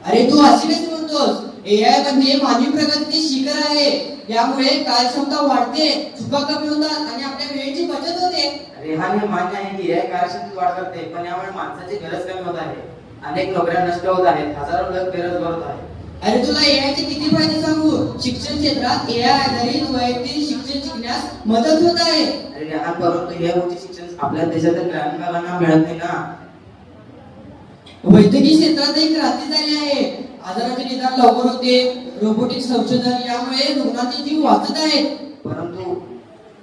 S10: अरे तू अशी कशी बोलतोस? एआय म्हणजे मानवी प्रगतीचे शिखर आहे. यामुळे कार्यक्षमता वाढते, चुका कमी होतात आणि आपल्या वेळेची बचत होते.
S11: अरे हा मी मान्य आहे की एआय कार्यक्षमतेत वाढ करते, पण यामुळे माणसाची गरज कमी होत आहे. अनेक नोकऱ्या नष्ट होत आहेत, हजारो लोक बेरोजगार होत आहेत.
S10: अरे तुला एआयचे किती फायदे सांगू? शिक्षण क्षेत्रात एआय आधारित वैयक्तिक शिक्षण शिकण्यास मदत होत आहे.
S11: अरे लहान परंतु हे उच्च शिक्षण आपल्या देशातील ग्रामीण भागांना मिळत नाही ना.
S10: वैद्यकीय क्षेत्रातही क्रांती झाली आहे. आजाराचे निदान लवकर होते. रोबोटिक संशोधन यामुळे रुग्णांचे जीव वाचत आहेत.
S11: परंतु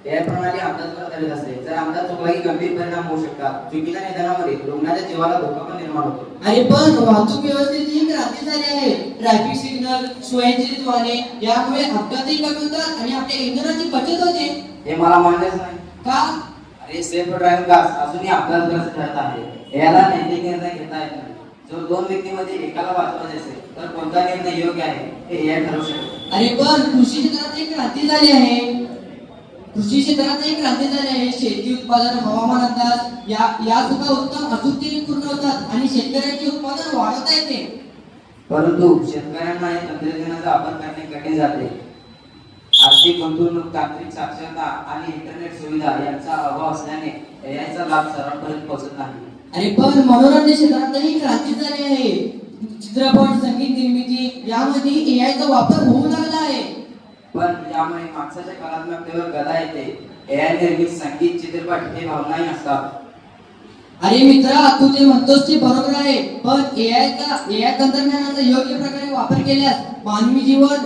S11: एआय प्रणाली अंदाज करत असते. जर अंदाज चुकला की गंभीर परिणाम होऊ शकतात. चुकीच्या निदानामध्ये रुग्णाच्या जीवाला धोका पण निर्माण होतो.
S10: अरे पण वाहतूक व्यवस्थेत ही क्रांती झाली आहे. ट्रॅफिक सिग्नल, स्वयंचलित वाहने यामुळे अपघातही कमी होतात आणि आपल्या इंधनाची बचत होते.
S11: हे मला मान्यच नाही.
S10: का?
S11: अरे सेल्फ ड्रायव्हिंग कार्स अजूनही अपघातग्रस्त ठरत आहे. याला नैतिक निर्णय घेता येत नाही. जर 2 व्यक्तींमध्ये एकाला वाचवायचे असेल तर कोणता निर्णय योग्य आहे हे एआय ठरवू शकते.
S10: अरे पण कृषी क्षेत्रात एक क्रांती झाली आहे. कृषी क्षेत्रात एक क्रांती झाली आहे. शेती उत्पादन, हवामान अंदाज या चुका उत्तम अचूकतेने पूर्ण होतात आणि शेतकऱ्याचे उत्पादन वाढवता येते.
S11: परंतु शेतकऱ्यांना हे तंत्रज्ञानाचा वापर करणे कठीण जाते. आर्थिक गुंतवणूक, तांत्रिक साक्षरता आणि इंटरनेट सुविधा यांचा अभाव असल्याने एआयचा लाभ सर्वांपर्यंत पोहोचत नाही.
S10: अरे पण मनोरंजन क्षेत्रातही क्रांती झाली आहे. चित्रपट, संगीत निर्मिती यामध्ये एआयचा वापर होऊ लागला आहे.
S11: पण यामुळे माणसाच्या कलात्मकतेवर गदा येते. एआय निर्मित संगीत, चित्रपट हे भावनाही असतात.
S10: अरे मित्रा, तू जे म्हणतोस ते बरोबर आहे, पण एआय तंत्रज्ञानाचा योग्य प्रकारे वापर केल्यास मानवी जीवन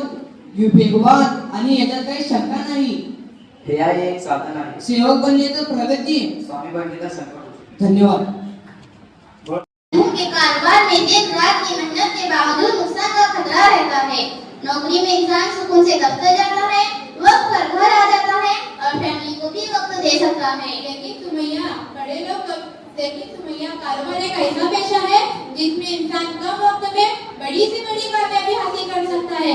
S10: वेगवान आणि याच्यात काही शंका नाही.
S11: एआय एक साधन आहे.
S10: सेवक बनले तर प्रगती,
S11: स्वामी बनले तर संकट.
S10: धन्यवाद.
S5: के कारोबार में दिन रात की मेहनत के बावजूद नुकसान का खतरा रहता है। नौकरी में इंसान सुकून से दफ्तर जाता है, वक्त पर घर आ जाता है और फैमिली को भी वक्त दे सकता है।
S1: लेकिन सुमैया कारोबार एक ऐसा पेशा है जिसमें इंसान कम वक्त में बड़ी से बड़ी कामयाबी हासिल कर सकता है।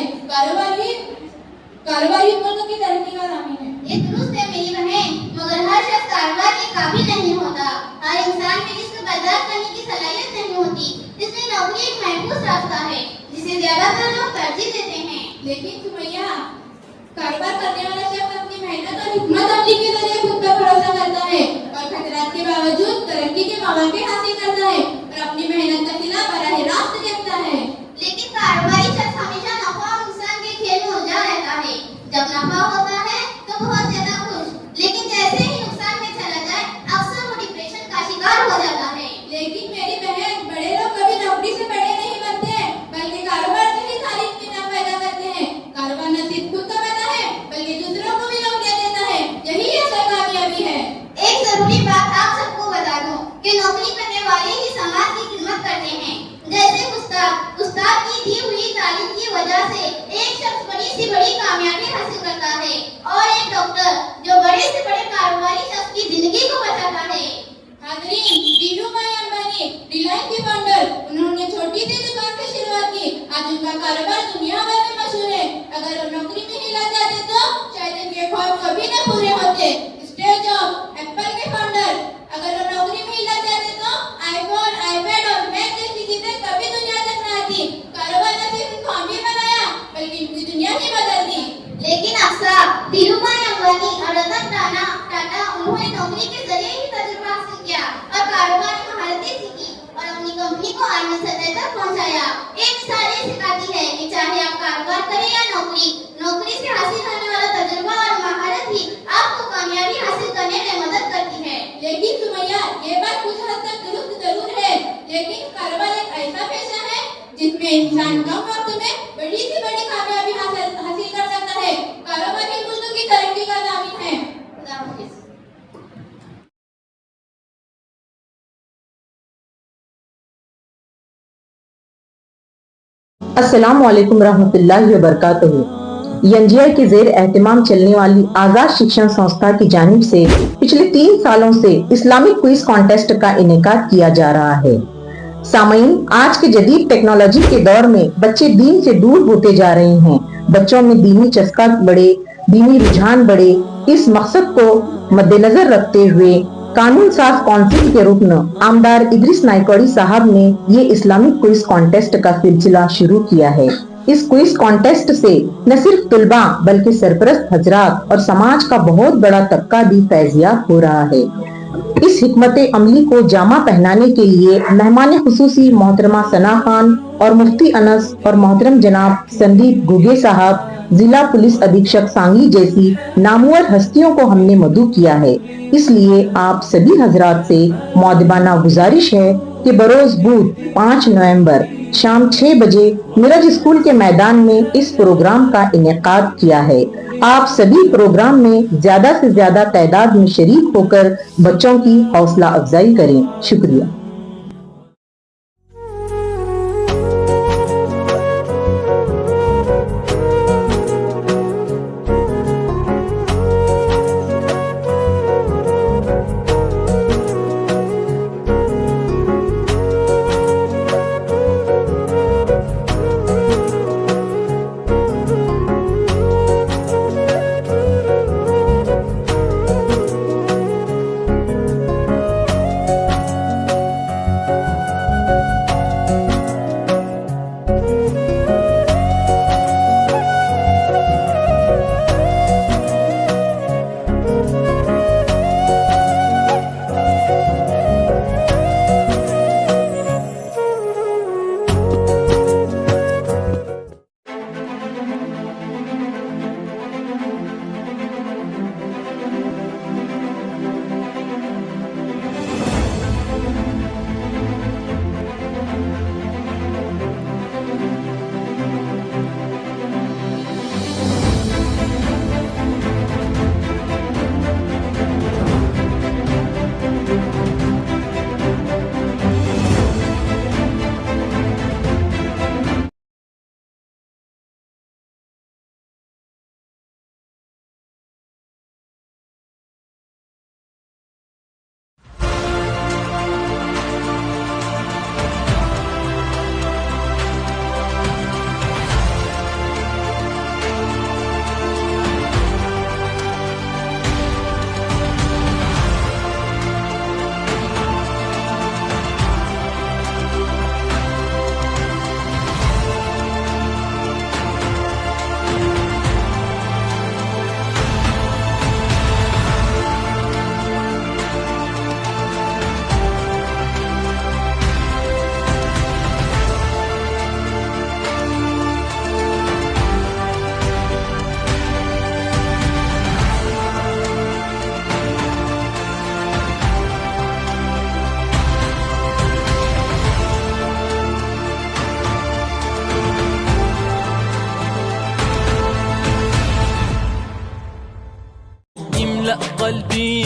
S1: कारोबारी मुल्क की तरक्की का दामी है।
S5: ये दुरुस्त है मेरी बहन, मगर हर शख्स कारोबार के काबिल नहीं होता। हर इंसान में रिस्क बर्दाश्त करने की सलाहियत नहीं होती। इसलिए नौकरी एक महफूज रास्ता है जिसे ज्यादातर लोग तरजीह देते हैं।
S1: लेकिन सुमैया, कारोबार करने वाला शख्स अपनी मेहनत और हिम्मत अमली के जरिए खुद पर भरोसा करता है और खतरात के बावजूद तरक्की के मौके हासिल करता है और अपनी मेहनत का सिला बराह रास्त देखता है।
S5: लेकिन कारोबारी शख्स हमेशा नफा और नुकसान के खेल में उलझा रहता है। जब नफा होता है तो बहुत ज्यादा खुश, लेकिन जैसे ही नुकसान में चला जाए अक्सर वो डिप्रेशन का शिकार हो जाता है।
S1: लेकिन मेरी बहन, बड़े लोग कभी नौकरी से बड़े नहीं बनते हैं, बल्कि कारोबार से ही सारी इत्मीनान पैदा करते हैं। कारोबार न सिर्फ खुद कमाता है बल्कि दूसरों को भी नौकरियां देता है। यही असल कामयाबी है।
S5: एक जरूरी बात आप सबको बता दूं कि नौकरी करने वाले ही समाज की खिदमत करते हैं। जैसे उस्ताद की दी हुई तालीम की वजह से एक शख्स बड़ी से बड़ी कामयाबी हासिल करता है और एक डॉक्टर जो बड़े से बड़े कारोबारी शख्स की जिंदगी को बचाता है।
S1: हाज़रीन, धीरूभाई अंबानी रिलायंस के फाउंडर, उन्होंने छोटी सी दुकान से शुरुआत की। आज उनका कारोबार दुनिया भर में मशहूर है। अगर वो नौकरी में ही लग जाते तो शायद इनके ख्वाब कभी न पूरे होते। स्टीव जॉब्स, एप्पल के फाउंडर, अगर वो नौकरी में ही लग जाते तो आईफोन, आईपैड और मैक जैसी चीजें कभी दुनिया तक न आती। कारोबार ने सिर्फ काम ही बनाया बल्कि इनकी दुनिया ही बदल दी।
S5: लेकिन अक्सर धीरूभाई अंबानी और रतन टाटा उन्होंने नौकरी के जरिए ही तजुर्बा हासिल किया और कारोबारी महारतें सीखी और अपनी कंपनी को आलमी सतह तक पहुंचाया। एक मिसाल ये सिखाती है कि चाहे आप कारोबार करें या नौकरी से हासिल होने वाला तजुर्बा और महारत ही आपको कामयाबी हासिल करने में मदद करती है।
S1: लेकिन सुमैया, ये बात कुछ हद तक दुरुस्त जरूर है, लेकिन कारोबार एक ऐसा पेशा है जिसमें इंसान कम वक्त में बड़ी से बड़ी कामयाबी हासिल कर सकता है। कारोबार ही मुल्क की तरक्की का दामिन है।
S5: खुदा हाफिज।
S12: अस्सलामुअलैकुम रहमतुल्लाहि व बरकातहू। एनजीआई के जेर एहतमाम चलने वाली आजाद शिक्षण संस्था की जानिब से पिछले 3 सालों से इस्लामिक क्विज कॉन्टेस्ट का इनेकाद किया जा रहा है। सामईन, आज के जदीद टेक्नोलॉजी के दौर में बच्चे दीन से दूर होते जा रहे हैं। बच्चों में दीनी चस्का बढ़े, दीनी रुझान बढ़े, इस मकसद को मद्देनजर रखते हुए कानून साज काउंसिल के रुकन आमदार इदरीस नाइकौड़ी साहब ने ये इस्लामिक क्विज कॉन्टेस्ट का सिलसिला शुरू किया है। इस क्विज कॉन्टेस्ट से न सिर्फ तुलबा बल्कि सरपरस्त हजरात और समाज का बहुत बड़ा तबका भी फैजियाब हो रहा है। इस हिकमत अमली को जामा पहनाने के लिए मेहमान खुसूसी मोहतरमा सना खान और मुफ्ती अनस और मोहतरम जनाब संदीप गुगे साहब, जिला पुलिस अधीक्षक सांगी जैसी नामवर हस्तियों को हमने मदऊ किया है। इसलिए आप सभी हजरात से मौदबाना गुजारिश है कि बरोज बुध 5 नवंबर शाम 6 बजे मिरज स्कूल के मैदान में इस प्रोग्राम का इनेकाद किया है। आप सभी प्रोग्राम में ज्यादा से ज्यादा तादाद में शरीक होकर बच्चों की हौसला अफजाई करें। शुक्रिया।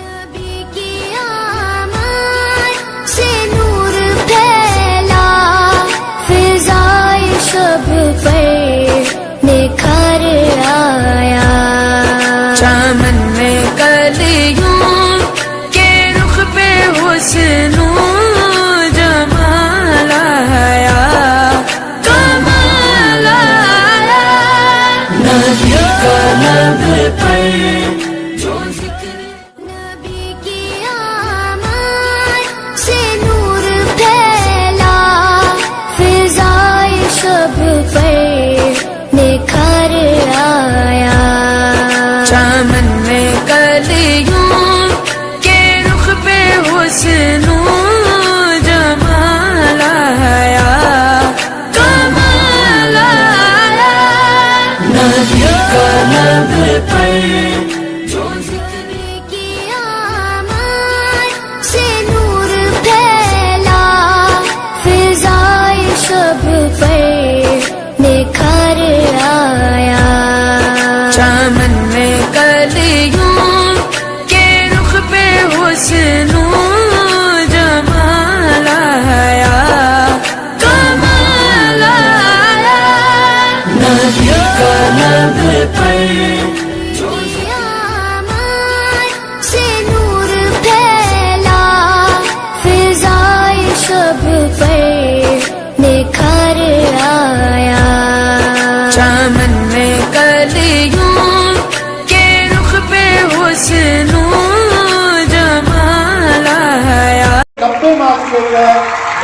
S7: नबी की आमद से नूर फैला फिजाए शब पर निखर आया
S13: चमन में कलियों के रुख पे हुस्नो जमाल आया कमाल आया
S6: नबी का लब पर जो
S7: नबी की आमद से नूर फैला फिजाए शब पर निखर आया
S13: चमन में कलियों के रुख पे हुस्नो जमाल आया कमाल आया
S6: नबी का लब पर जो
S7: नबी की आमद से नूर फैला फिजाए शब पर निखर आया
S13: चमन में कलियों के रुख पे हुस्नो जमाल आया कमाल आया
S6: नबी का लब पर जो
S7: आमद से नूर फैला फिजाए शब पर निखर आया
S13: चमन में कलियों के रुख पे हुस्नो जमाल आया
S14: 90 मार्क्स ले गए,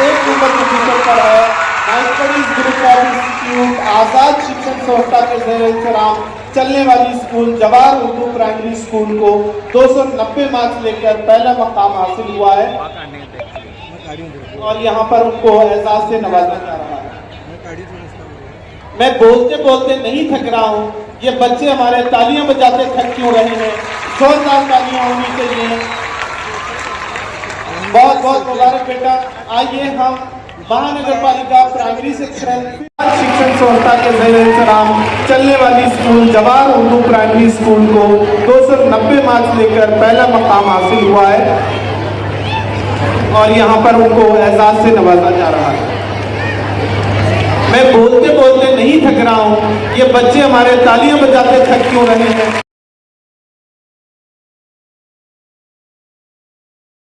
S14: एक नंबर पोजीशन पर है नाइटकड़ीज ग्रुप ऑफ इंस्टीट्यूट आजाद शिक्षण संस्था के ज़ेर इंतजाम चलने वाली school Jawahar Urdu primary school को 290 मार्क्स लेकर पहला मकाम हासिल हुआ है और यहाँ पर उनको एजाज से नवाजा जा रहा है। मैं बोलते बोलते नहीं थक रहा हूँ, ये बच्चे हमारे तालियां बजाते थक क्यों रहे हैं? जोरदार तालियां होनी चाहिए। बहुत बहुत मुबारक बेटा। आइए हम महानगर पालिका प्राइमरी सेक्शन शिक्षण संस्था के ज़ेर इंतजाम चलने वाली school Jawahar Urdu primary school को 290 मार्क्स लेकर पहला मकाम हासिल हुआ है और यहाँ पर उनको एजाज से नवाजा जा रहा है। मैं बोलते बोलते नहीं थक रहा हूँ, ये बच्चे हमारे तालियां बजाते थक क्यों रहे हैं?